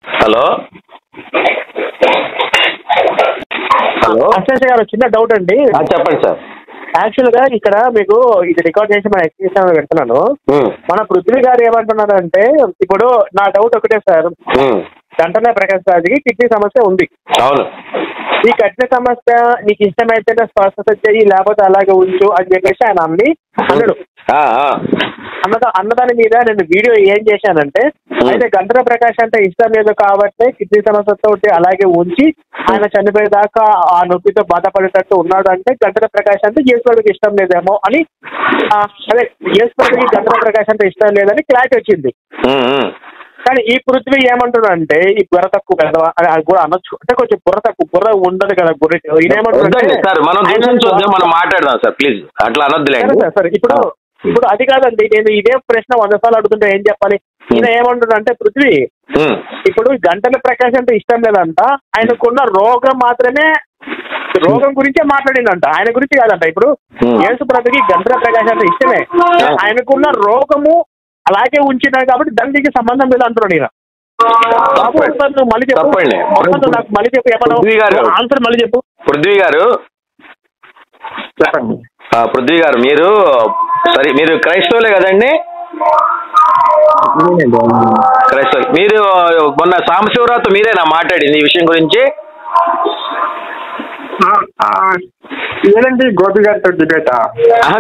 Hello hello Ashlesha గారు, చిన్న doubt అండి. చెప్పండి సార్. యాక్చువల్ గా ఇక్కడ మీకు ఇది రికార్డ్ చేసి మన ఎక్స్ప్రెషన్ పెడుతున్నాను. మన పృథ్వీ గారు ఏమంటున్నారు అంటే, ఇప్పుడు నా డౌట్ ఒకటే సార్, గంటనే ప్రకాష్ రాజుకి కిడ్నీ సమస్య ఉంది. అవును. ఈ కిడ్నీ సమస్య నీకు ఇష్టమైతేనే స్పష్టత చెయ్యి, లేకపోతే అలాగే ఉంచు అని చెప్పేసి ఆయన అన్నాడు. అన్నదాని మీద నేను వీడియో ఏం చేశానంటే, అయితే గంటల ప్రకాష్ అంటే ఇష్టం లేదు కాబట్టి కిడ్నీ సమస్యతో అలాగే ఉంచి ఆయన చనిపోయేదాకా ఆ నొప్పితో బాధపడేటట్టు ఉన్నాడు అంటే గంటల ప్రకాష్ అంటే ఈశ్వరుడికి ఇష్టం లేదేమో అని, అదే ఈశ్వరుడికి గంటల ప్రకాష్ అంటే ఇష్టం లేదని క్లారిటీ వచ్చింది. కానీ ఈ పృథ్వీ ఏమంటున్నా అంటే, ఈ బుర్ర తక్కువ కదా అని కూడా అనొచ్చు, అంటే కొంచెం బుర్ర తక్కువ, బుర్ర ఉండదు కదా బుర్ర. మనం మాట్లాడదాం సార్, ప్లీజ్ అట్లా అనొద్దులేండి సార్. ఇప్పుడు అది కాదండి, నేను ఇదే ప్రశ్న 100 సార్లు అడుగుతుంటే ఏం చెప్పాలి? ఈయన ఏమంటున్నా అంటే, పృథ్వీ ఇప్పుడు గంటల ప్రకాష్ అంటే ఇష్టం లేదంట, ఆయనకున్న రోగం మాత్రమే, రోగం గురించే మాట్లాడిందంట, ఆయన గురించి కాదంట. ఇప్పుడు యేసు ప్రభుకి గంటల ప్రకాష్ అంటే ఇష్టమే, ఆయనకున్న రోగము అలాగే ఉంచినాడు కాబట్టి దానికి సంబంధం లేదు అంటున్నాడు ఈయన. బాబు నువ్వు మళ్ళీ చెప్పు, నాకు మళ్ళీ చెప్పు, ఏమన్నా ఆన్సర్ మళ్ళీ చెప్పు. పృథ్వీ గారు చెప్పండి. పృథ్వీ గారు, మీరు క్రైస్తవులే కదండి? క్రైస్తవులు. మీరు మొన్న సాంబశివరావుతో మీరేనా మాట్లాడింది ఈ విషయం గురించి? లేదండి, గోపి గారితో డిబేట్.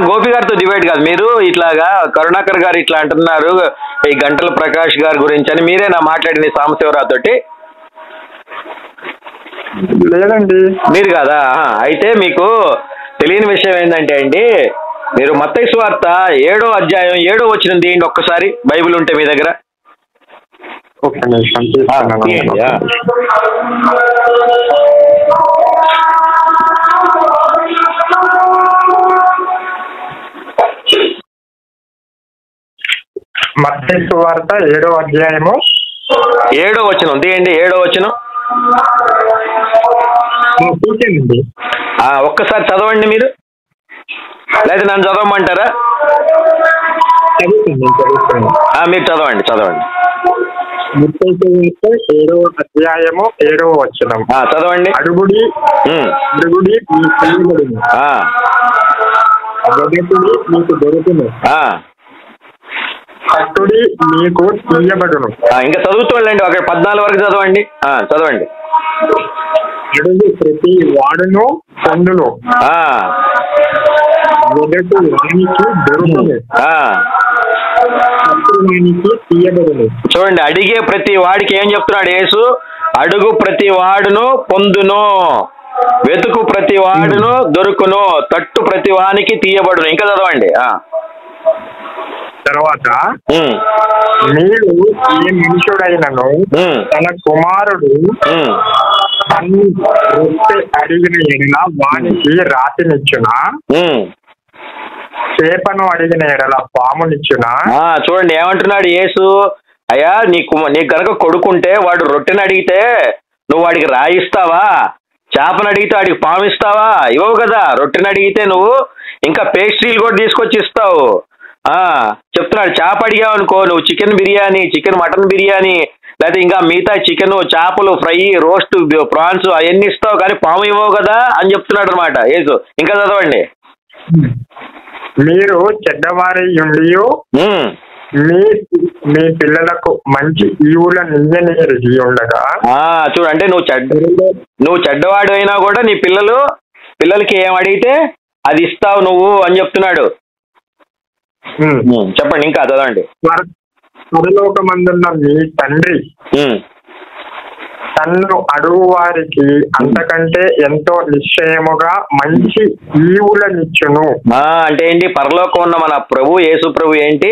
గోపి గారితో డిబేట్ కాదు, మీరు ఇట్లాగా కరుణాకర్ గారు ఇట్లా అంటున్నారు ఈ గంటల ప్రకాష్ గారి గురించి అని మీరేనా మాట్లాడింది సాంబశివరావు తోటి? లేదండి, మీరు కాదా? అయితే మీకు తెలియని విషయం ఏంటంటే అండి, మీరు మత్తయి సువార్త 7వ అధ్యాయం 7వ వచనం తీయండి ఒక్కసారి, బైబిల్ ఉంటే మీ దగ్గర. మత్తయి సువార్త 7వ అధ్యాయము 7వ వచనం తీయండి. 7వ వచనం ఒక్కసారి చదవండి మీరు, లేదా నన్ను చదవమంటారా? మీరు చదవండి. 7వ అధ్యాయము 7వ వచనం చదవండి. అడుగుడి మీకు దొరుకును, కట్టుడి మీకు తీయబడును. ఇంకా చదువుతుండండి, అక్కడ 14 వరకు చదవండి. చదవండి. అడుగు ప్రతి వాడును పొందును, వెదకు వానికి దొరుకును, కట్టువానికి తీయబడును. చూడండి, అడిగే ప్రతి వాడికి ఏం చెప్తున్నాడు యేసు? అడుగు ప్రతి వాడును పొందును, వెతుకు ప్రతి వాడును దొరుకును, తట్టు ప్రతి వానికి తీయబడును. ఇంకా చదవండి. తర్వాత మీరు ఏ మనుషుడైనను తన కుమారుడు తన్ను రొట్టె అడిగిన ఎడల వానికి రాతినిచ్చునా, చేపను అడిగిన ఎడల పామునిచ్చునా? చూడండి ఏమంటున్నాడు యేసు, అయ్యా నీకు కనుక కొడుకుంటే వాడు రొట్టెని అడిగితే నువ్వు వాడికి రాయిస్తావా? చేపను అడిగితే వాడికి పాము ఇస్తావా? ఇవ్వవు కదా. రొట్టెని అడిగితే నువ్వు ఇంకా పేస్ట్రీలు కూడా తీసుకొచ్చి ఇస్తావు. చెప్తున్నాడు, చేప అడిగావు అనుకో నువ్వు chicken biryani, chicken mutton biryani, లేకపోతే ఇంకా మిగతా చికెన్, చేపలు ఫ్రై, రోస్ట్, ప్రాన్స్ అవన్నీ ఇస్తావు, కానీ పాము ఇవ్వవు కదా అని చెప్తున్నాడు అనమాట యేసు. ఇంకా చదవండి. మీరు చెడ్డవారి ఉండి మీ పిల్లలకు మంచి ఈవులనియ్యనిరిగి ఉండగా. చూడంటే నువ్వు చెడ్డవాడు అయినా కూడా నీ పిల్లలకి ఏం అడిగితే అది ఇస్తావు నువ్వు అని చెప్తున్నాడు. చెప్పండి, ఇంకా చదవండి. పరలోకమందున్న మీ తండ్రి తన్ను అడుగు వారికి అంతకంటే ఎంతో నిశ్చయముగా మంచి ఈవులనిచ్చును. అంటే ఏంటి? పరలోకం ఉన్న మన ప్రభు యేసు ప్రభు ఏంటి?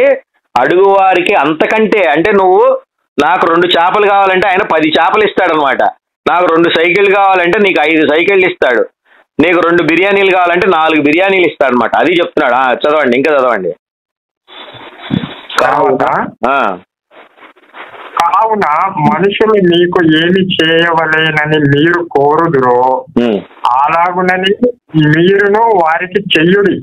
అడుగు వారికి అంతకంటే, అంటే నువ్వు నాకు 2 చేపలు కావాలంటే ఆయన 10 చేపలు ఇస్తాడనమాట. నాకు 2 సైకిళ్ళు కావాలంటే నీకు 5 సైకిళ్ళు ఇస్తాడు. నీకు 2 బిర్యానీలు కావాలంటే 4 బిర్యానీలు ఇస్తాడనమాట. అది చెప్తున్నాడు. చదవండి, ఇంకా చదవండి. కావున మనుషులు మీకు ఏమి చేయవలేనని మీరు కోరుదురో అలాగునని మీరును వారికి చెయ్యుడి.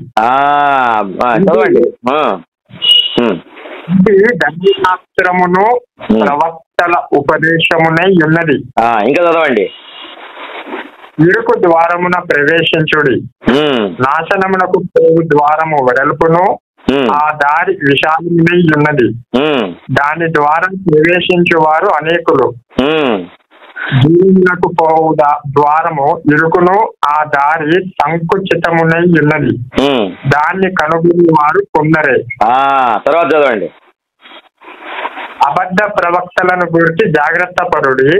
ధర్మశాస్త్రమును ప్రవక్త ప్రవక్తల ఉపదేశమునై ఉన్నది. ఇంకా చదవండి. ఇరుకు ద్వారమున ప్రవేశించుడి, నాశనమునకు పోవు ద్వారము వెడల్పును, ఆ దారి విశాలమునై ఉన్నది, దాని ద్వారా ప్రవేశించు వారు అనేకులు. జీవమునకు పోవు ద్వారము ఇరుకును, ఆ దారి సంకుచితమునై ఉన్నది, దాన్ని కనుగొని వారు కొందరే. తర్వాత చదవండి. అబద్ధ ప్రవక్తలను గురించి జాగ్రత్త పరుడి,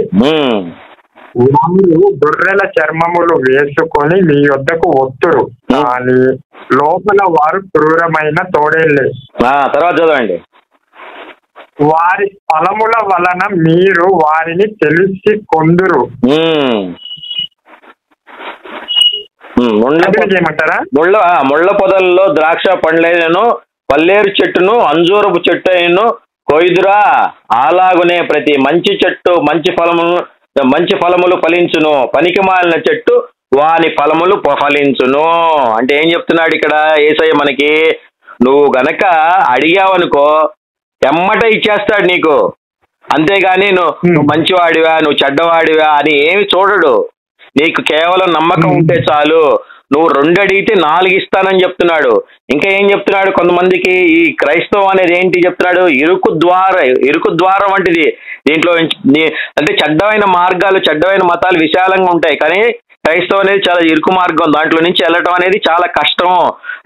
వారు గొర్రెల చర్మములు వేసుకొని మీ యొద్దకు వత్తురు, కానీ లోపల వారు క్రూరమైన తోడేళ్లే. తర్వాత చదవండి. వారి ఫలముల వలన మీరు వారిని తెలిసి కొందురు. ఏమంటారా? ముళ్ళ పొదల్లో ద్రాక్ష పండ్లను, పల్లేరు చెట్టును, అంజూరపు చెట్టు అయిను కొయ్దురా. అలాగునే ప్రతి మంచి చెట్టు మంచి ఫలములు ఫలించును, పనికి మాలిన చెట్టు వాని ఫలములు ఫలించును. అంటే ఏం చెప్తున్నాడు ఇక్కడ యేసయ్య మనకి? నువ్వు గనక అడిగావనుకో ఎమ్మట ఇచ్చేస్తాడు నీకు. అంతేగాని నువ్వు మంచివాడివా, నువ్వు చెడ్డవాడివా అని ఏమి చూడడు. నీకు కేవలం నమ్మకం ఉంటే చాలు. నువ్వు 2 అడిగితే 4 ఇస్తానని చెప్తున్నాడు. ఇంకా ఏం చెప్తున్నాడు? కొంతమందికి ఈ క్రైస్తవం అనేది ఏంటి చెప్తున్నాడు? ఇరుకు ద్వారం వంటిది. దీంట్లో అంటే చెడ్డమైన మార్గాలు, చెడ్డమైన మతాలు విశాలంగా ఉంటాయి, కానీ క్రైస్తవం అనేది చాలా ఇరుకు మార్గం. దాంట్లో నుంచి వెళ్ళటం అనేది చాలా కష్టం.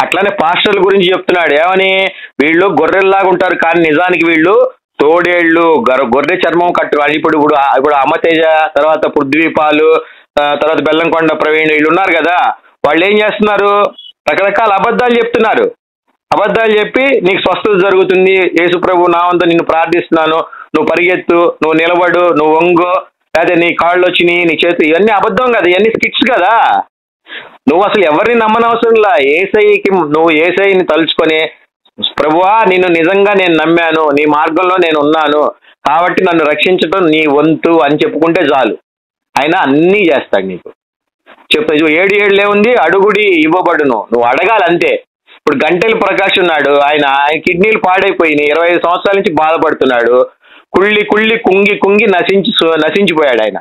అట్లానే పాస్టర్ల గురించి చెప్తున్నాడు. ఏమని? వీళ్ళు గొర్రెల్లాగా ఉంటారు, కానీ నిజానికి వీళ్ళు తోడేళ్లు, గొర్రె చర్మం కట్టు. ఇప్పుడు అమతేజ, తర్వాత పృథ్వీపాలు, తర్వాత బెల్లంకొండ ప్రవీణ్ వీళ్ళు ఉన్నారు కదా, వాళ్ళు ఏం చేస్తున్నారు? రకరకాల అబద్ధాలు చెప్తున్నారు. అబద్ధాలు చెప్పి నీకు స్వస్థత జరుగుతుంది, యేసు ప్రభు నామంతో నిన్ను ప్రార్థిస్తున్నాను, నువ్వు పరిగెత్తు, నువ్వు నిలబడు, నువ్వు వంగు, లేకపోతే నీ కాళ్ళు వచ్చినాయి, నీ చేతు, ఇవన్నీ అబద్ధం కదా, ఇవన్నీ స్కిట్స్ కదా. నువ్వు అసలు ఎవరిని నమ్మనవసరంలా. నువ్వు యేసయ్యని తలుచుకొని, ప్రభువా నిన్ను నిజంగా నేను నమ్మాను, నీ మార్గంలో నేను ఉన్నాను, కాబట్టి నన్ను రక్షించడం నీ వంతు అని చెప్పుకుంటే చాలు. ఆయన అన్నీ చేస్తాడు నీకు. చెప్తా 7 ఏముంది? అడుగుడి ఇవ్వబడును. నువ్వు అడగాలి అంతే. ఇప్పుడు గంటెల ప్రకాష్ ఉన్నాడు, ఆయన కిడ్నీలు పాడైపోయినాయి, 25 సంవత్సరాల నుంచి బాధపడుతున్నాడు. కుళ్ళి కుంగి నశించిపోయాడు ఆయన.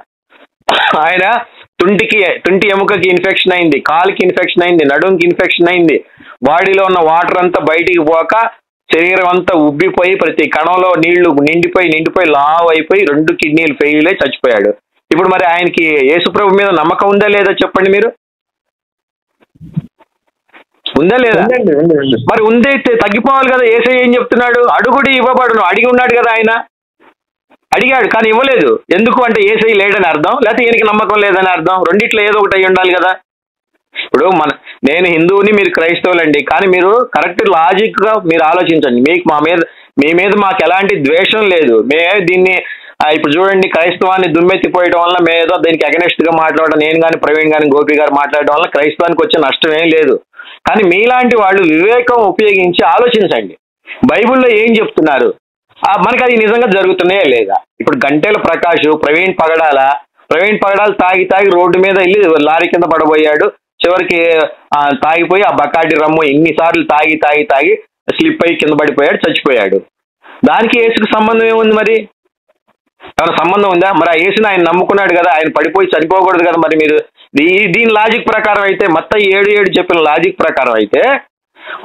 తుంటి ఎముకకి ఇన్ఫెక్షన్ అయింది, కాలుకి ఇన్ఫెక్షన్ అయింది, నడుంకి ఇన్ఫెక్షన్ అయింది, బాడీలో ఉన్న వాటర్ అంతా బయటికి పోక శరీరం అంతా ఉబ్బిపోయి ప్రతి కణంలో నీళ్లు నిండిపోయి లావ్ అయిపోయి 2 కిడ్నీలు ఫెయిల్ అయి చచ్చిపోయాడు. ఇప్పుడు మరి ఆయనకి యేసుప్రభు మీద నమ్మకం ఉందా లేదా చెప్పండి మీరు? ఉందా లేదా? మరి ఉందైతే తగ్గిపోవాలి కదా. యేసయ్య ఏం చెప్తున్నాడు? అడుగుడి ఇవ్వబడును. అడిగి ఉన్నాడు కదా, ఆయన అడిగాడు కానీ ఇవ్వలేదు. ఎందుకు అంటే యేసయ్య లేడని అర్థం, లేకపోతే ఈయనకి నమ్మకం లేదని అర్థం. రెండిట్లో ఏదో ఒకటి అయి ఉండాలి కదా. ఇప్పుడు నేను హిందువుని, మీరు క్రైస్తవులండి, కానీ మీరు కరెక్ట్ లాజిక్గా మీరు ఆలోచించండి. మీ మీద మాకు ఎలాంటి ద్వేషం లేదు. దీన్ని ఇప్పుడు చూడండి, క్రైస్తవాన్ని దుమ్మెత్తిపోయడం వల్ల మేదో దీనికి అగెనెస్ట్గా మాట్లాడడం, నేను కానీ ప్రవీణ్ కానీ గోపి గారు మాట్లాడడం వల్ల క్రైస్తవానికి వచ్చే నష్టం ఏం లేదు. కానీ మీలాంటి వాళ్ళు వివేకం ఉపయోగించి ఆలోచించండి. బైబిల్లో ఏం చెప్తున్నారు, మనకి అది నిజంగా జరుగుతున్నాయా లేదా? ఇప్పుడు గంటెల ప్రకాష్, ప్రవీణ్ పగడాల తాగి రోడ్డు మీద వెళ్ళి లారీ కింద పడబోయాడు. చివరికి తాగిపోయి ఆ బకాటి రమ్ము ఎన్నిసార్లు తాగి స్లిప్ అయ్యి కింద పడిపోయాడు, చచ్చిపోయాడు. దానికి యేసుకు సంబంధం ఏముంది? మరి ఏమైనా సంబంధం ఉందా? మరి ఆ యేసుని ఆయన నమ్ముకున్నాడు కదా, ఆయన పడిపోయి చనిపోకూడదు కదా. మరి మీరు దీని లాజిక్ ప్రకారం అయితే, మత్తయి 7:7 చెప్పిన లాజిక్ ప్రకారం అయితే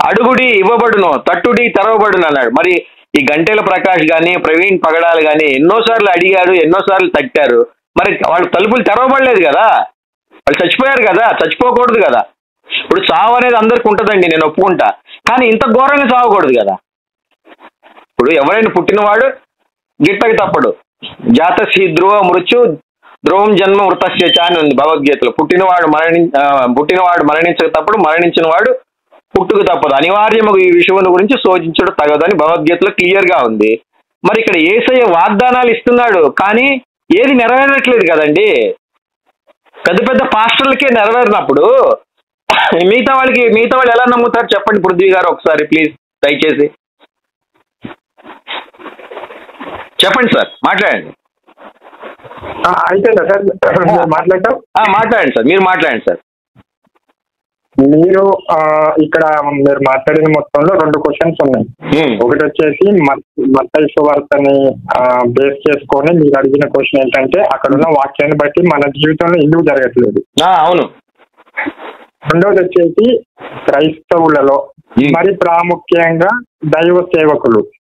అడుగుడి ఇవ్వబడును, తట్టుడి తెరవబడును అన్నాడు. మరి ఈ గంటెల ప్రకాష్ కానీ ప్రవీణ్ పగడాలు కానీ ఎన్నోసార్లు అడిగారు, ఎన్నోసార్లు తట్టారు, మరి వాళ్ళ తలుపులు తెరవబడలేదు కదా, వాళ్ళు చచ్చిపోయారు కదా, చచ్చిపోకూడదు కదా. ఇప్పుడు చావు అనేది అందరికి ఉంటుందండి, నేను ఒప్పుకుంటా, కానీ ఇంత ఘోరంగా చావకూడదు కదా. ఇప్పుడు ఎవరైనా పుట్టినవాడు గిట్టకి తప్పడు, జాతసి ధ్రువ మృత్యు ధ్రువం జన్మ వృతస్యచ అని ఉంది భగవద్గీతలో. పుట్టినవాడు మరణించక తప్పుడు, మరణించిన వాడు పుట్టుకు తప్పదు, అనివార్యము ఈ విషయం గురించి శోధించడం తగదని భగవద్గీతలో క్లియర్గా ఉంది. మరి ఇక్కడ యేసయ్య వాగ్దానాలు ఇస్తున్నాడు, కానీ ఏది నెరవేరట్లేదు కదండి. పెద్ద పాస్టర్లకే నెరవేరినప్పుడు మిగతా వాళ్ళు ఎలా నమ్ముతారు చెప్పండి? పృథ్వీ గారు ఒకసారి ప్లీజ్ దయచేసి చెప్పండి సార్, మాట్లాడండి. అయితే సార్ మాట్లాడండి సార్, మీరు మాట్లాడండి సార్. మీరు ఇక్కడ మీరు మాట్లాడిన మొత్తంలో 2 క్వశ్చన్స్ ఉన్నాయి. ఒకటి వచ్చేసి మత్తయి సువార్తని బేస్ చేసుకొని మీరు అడిగిన క్వశ్చన్ ఏంటంటే అక్కడ ఉన్న వాక్యాన్ని బట్టి మన జీవితంలో ఎందుకు జరగట్లేదు. అవును. రెండవది వచ్చేసి క్రైస్తవులలో మరి ప్రాముఖ్యంగా దైవ సేవకులకి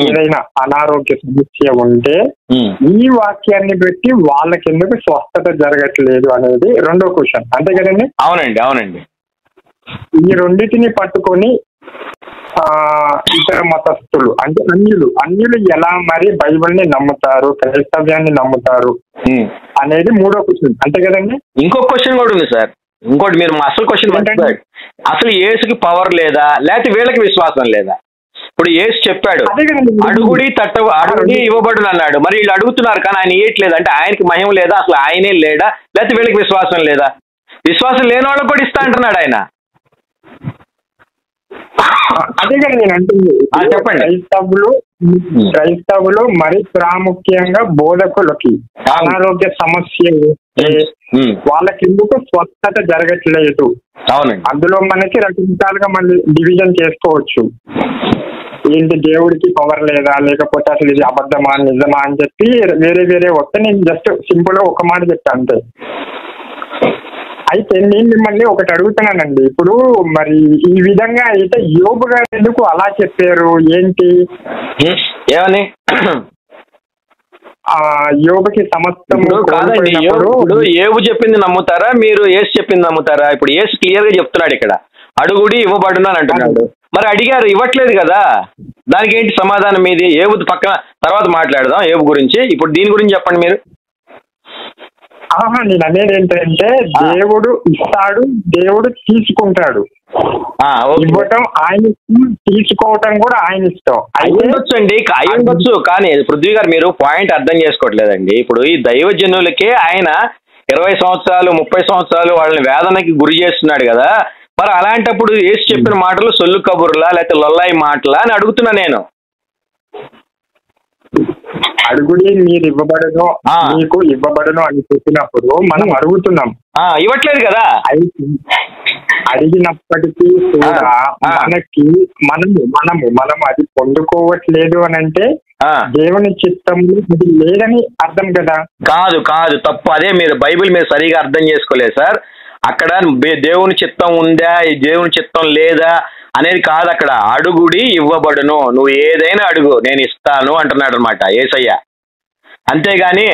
ఏదైనా అనారోగ్య సమస్య ఉంటే ఈ వాక్యాన్ని బట్టి వాళ్ళకెందుకు స్వస్థత జరగట్లేదు అనేది రెండో క్వశ్చన్. అంతే కదండి? అవునండి, అవునండి. ఈ రెండింటిని పట్టుకొని ఇతర మతస్థులు అంటే అన్యులు ఎలా మరి బైబిల్ని నమ్ముతారు, క్రైస్తవ్యాన్ని నమ్ముతారు అనేది మూడో క్వశ్చన్. అంతే కదండి? ఇంకో క్వశ్చన్ కూడా ఉంది సార్. ఇంకోటి మీరు అసలు క్వశ్చన్ ఏంటంటే అసలు యేసుకి పవర్ లేదా, లేకపోతే వీళ్ళకి విశ్వాసం లేదా? ఇప్పుడు యేసు చెప్పాడు అడుగుడి ఇవ్వబడును అన్నాడు. మరి వీళ్ళు అడుగుతున్నారు కానీ ఆయన ఇవ్వట్లేదు అంటే ఆయనకి మహిమ లేదా, అసలు ఆయనే లేడా, లేకపోతే వీళ్ళకి విశ్వాసం లేదా? విశ్వాసం లేని వాళ్ళకి కూడా ఇస్తా అంటున్నాడు ఆయన. అదే కదా నేను అంటుంది. చెప్పండి. క్రైస్తవులు మరి ప్రాముఖ్యంగా బోధకులకి అనారోగ్య సమస్య వాళ్ళకి ఎందుకు స్వస్థత జరగట్లేదు? అవునండి. అందులో మనకి రకరకాలుగా మళ్ళీ డివిజన్ చేసుకోవచ్చు. ఏంటి దేవుడికి పవర్ లేదా, లేకపోతే అసలు ఇది అబద్ధమా నిజమా అని చెప్పి వేరే వేరే వస్తే నేను జస్ట్ సింపుల్ గా ఒక మాట చెప్తాను అంతే. అయితే నేను మిమ్మల్ని ఒకటి అడుగుతున్నానండి. ఇప్పుడు మరి ఈ విధంగా అయితే యోబు గారు ఎందుకు అలా చెప్పారు ఏంటి? ఏమని? యోబుకి సమస్తం కాదండి. యోబు చెప్పింది నమ్ముతారా, మీరు యేసు చెప్పింది నమ్ముతారా? ఇప్పుడు యేసు క్లియర్ గా చెప్తున్నాడు ఇక్కడ అడుగుడి ఇవ్వబడును అని అంటున్నాడు. మరి అడిగారు ఇవ్వట్లేదు కదా, దానికి ఏంటి సమాధానం మీది? యోబు పక్కన తర్వాత మాట్లాడదాం యోబు గురించి. ఇప్పుడు దీని గురించి చెప్పండి మీరు. నేను అనేది ఏంటంటే దేవుడు ఇస్తాడు, దేవుడు తీసుకుంటాడు. ఇవ్వటం ఆయన, తీసుకోవటం కూడా ఆయన ఇష్టం. అయ్యుండొచ్చండి, అయ్యుండొచ్చు. కానీ పృథ్వీ గారు మీరు పాయింట్ అర్థం చేసుకోవట్లేదండి. ఇప్పుడు ఈ దైవజనులకే ఆయన 20 సంవత్సరాలు 30 సంవత్సరాలు వాళ్ళని వేదనకి గురి చేస్తున్నాడు కదా. మరి అలాంటప్పుడు యేసు చెప్పిన మాటలు సొల్లు కబుర్లా లేకపోతే లొల్లాయి మాటలా అని అడుగుతున్నా నేను. అడుగుడి మీరు ఇవ్వబడను, మీకు ఇవ్వబడను అని చెప్పినప్పుడు మనం అడుగుతున్నాం, ఇవ్వట్లేదు కదా. అడిగినప్పటికీ కూడా మనకి మనం అది పొందుకోవట్లేదు అని అంటే దేవుని చిత్తంలో ఇది లేదని అర్థం కదా. కాదు కాదు, తప్పు. అదే మీరు బైబిల్ మీరు సరిగా అర్థం చేసుకోలేదు సార్. అక్కడ దేవుని చిత్తం ఉందా, దేవుని చిత్తం లేదా అనేది కాదు. అక్కడ అడుగుడి ఇవ్వబడును, నువ్వు ఏదైనా అడుగు నేను ఇస్తాను అంటున్నాడు అనమాట యేసయ్య. అంతేగాని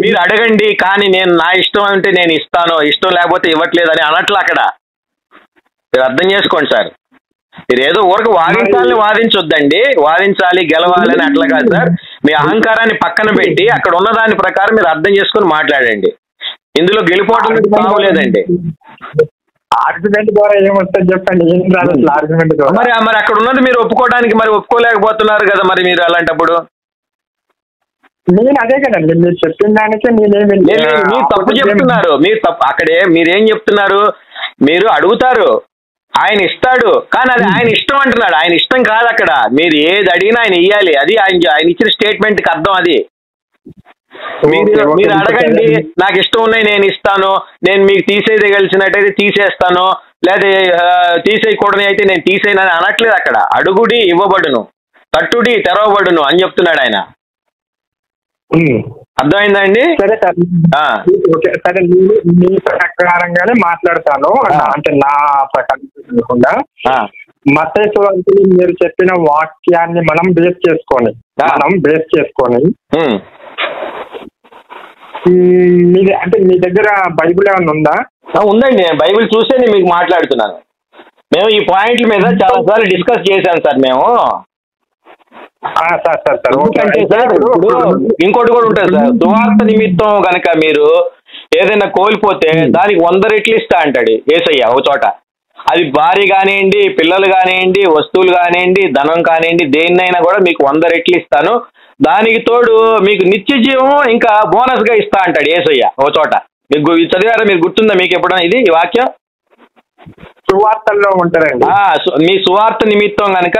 మీరు అడగండి కానీ నేను నా ఇష్టం అంటే నేను ఇస్తాను, ఇష్టం లేకపోతే ఇవ్వట్లేదు అని అనట్లు. అక్కడ మీరు అర్థం చేసుకోండి సార్. మీరు ఏదో ఊరకు వాదించొద్దండి, వాదించాలి గెలవాలి అని అట్లా కాదు సార్. మీ అహంకారాన్ని పక్కన పెట్టి అక్కడ ఉన్న దాని ప్రకారం మీరు అర్థం చేసుకుని మాట్లాడండి. ఇందులో గెలిపోవటం బాగోలేదండి. ఆర్గ్యుమెంట్ ద్వారా ఏమొస్తుంది చెప్పండి, ఏం రాదు ఆర్గ్యుమెంట్ ద్వారా. మరి అక్కడ ఉన్నది మీరు ఒప్పుకోవడానికి మరి ఒప్పుకోలేకపోతున్నారు కదా. మరి మీరు అలాంటప్పుడు నేను అదే కదండి మీరు చెప్పిన దానికే నేనేమి మీరు తప్పు చెప్తున్నారు. మీరు తప్పు. అక్కడే మీరేం చెప్తున్నారు, మీరు అడుగుతారు ఆయన ఇస్తాడు కానీ అది ఆయన ఇష్టం అంటున్నాడు. ఆయన ఇష్టం కాదు. అక్కడ మీరు ఏది అడిగినా ఆయన ఇయ్యాలి. అది ఆయన ఇచ్చిన స్టేట్మెంట్కి అర్థం. అది మీరు అడగండి, నాకు ఇష్టం ఉన్నాయి నేను ఇస్తాను, నేను మీకు తీసేయగలిసినట్టయితే తీసేస్తాను, లేదా తీసేయకూడని అయితే నేను తీసేయనని అనట్లేదు. అక్కడ అడుగుడి ఇవ్వబడును, తట్టుడి తెరవబడును అని చెప్తున్నాడు ఆయన. అర్థమైందా అండి? సరే సరే మీ ప్రకారంగానే మాట్లాడతాను. అంటే నా ప్రకారం కాకుండా మత్తయి సువార్తలో మీరు చెప్పిన వాక్యాన్ని మనం బేస్ చేసుకొని మీది అంటే మీ దగ్గర బైబిల్ ఏమైనా ఉందా? ఉందండి, నేను బైబిల్ చూసే నేను మీకు మాట్లాడుతున్నాను. మేము ఈ పాయింట్ల మీద చాలా సార్లు డిస్కస్ చేశాం సార్ మేము. ఇంకోటి కూడా ఉంటుంది సార్, సువార్త నిమిత్తం కనుక మీరు ఏదైనా కోల్పోతే దానికి 100 రెట్లు ఇస్తా అంటాడు యేసయ్య ఒక చోట. అది భార్య కానివ్వండి, పిల్లలు కానివ్వండి, వస్తువులు కానివ్వండి, ధనం కానివ్వండి, దేన్నైనా కూడా మీకు 100 రెట్లు ఇస్తాను, దానికి తోడు మీకు నిత్య జీవం ఇంకా బోనస్ గా ఇస్తా అంటాడు యేసయ్య ఒక చోట. మీకు చదివారా? మీరు గుర్తుందా మీకు ఎప్పుడైనా ఇది ఈ వాక్యం? సువార్తల్లో ఉంటారండి. మీ సువార్త నిమిత్తం కనుక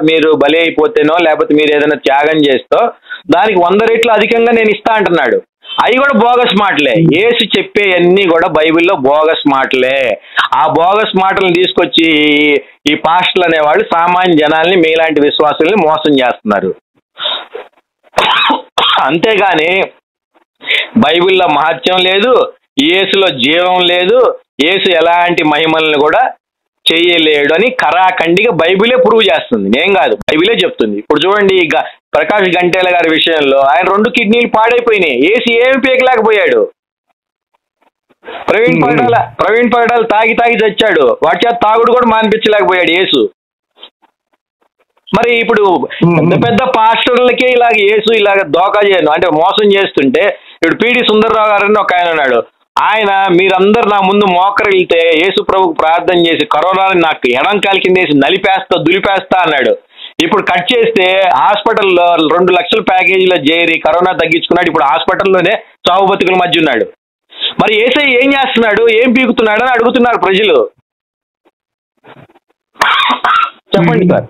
మీరు బలి అయిపోతేనో లేకపోతే మీరు ఏదైనా త్యాగం చేస్తో దానికి 100 రెట్లు అధికంగా నేను ఇస్తా అంటున్నాడు. అవి కూడా బోగస్ మాటలే. యేసు చెప్పేవన్నీ కూడా బైబిల్లో బోగస్ మాటలే. ఆ బోగస్ మాటలను తీసుకొచ్చి ఈ పాస్టర్లు అనేవాళ్ళు సామాన్య జనాల్ని మీలాంటి విశ్వాసుల్ని మోసం చేస్తున్నారు. అంతేగాని బైబిల్లో మహత్యం లేదు, యేసులో జీవం లేదు, యేసు ఎలాంటి మహిమలను కూడా చేయలేడు అని కరాఖండిగా బైబిలే ప్రూవ్ చేస్తుంది, నేను కాదు, బైబిలే చెప్తుంది. ఇప్పుడు చూడండి, ప్రకాష్ గంటేల గారి విషయంలో ఆయన 2 కిడ్నీలు పాడైపోయినాయి, యేసు ఏమి పీకలేకపోయాడు. ప్రవీణ్ పగడాల తాగి చచ్చాడు, వాటి చేత తాగుడు కూడా మానిపించలేకపోయాడు యేసు. మరి ఇప్పుడు పెద్ద పెద్ద పాస్టర్లకే ఇలాగ యేసు ఇలాగ దోకా చేయను అంటే మోసం చేస్తుంటే, ఇప్పుడు పిడి సుందర్రావు గారని ఒక ఆయన ఉన్నాడు, ఆయన మీరందరు నా ముందు మోకరిల్తే యేసు ప్రభుకు ప్రార్థన చేసి కరోనాని నాకు ఎడంకాలి కింద వేసి దులిపేస్తా అన్నాడు. ఇప్పుడు కట్ చేస్తే హాస్పిటల్లో 2 లక్షల ప్యాకేజీలో చేరి కరోనా తగ్గించుకున్నాడు. ఇప్పుడు హాస్పిటల్లోనే చావు బతుకుల మధ్య ఉన్నాడు. మరి యేసయ్య ఏం చేస్తున్నాడు, ఏం పీకుతున్నాడు అని అడుగుతున్నారు ప్రజలు. చెప్పండి సార్.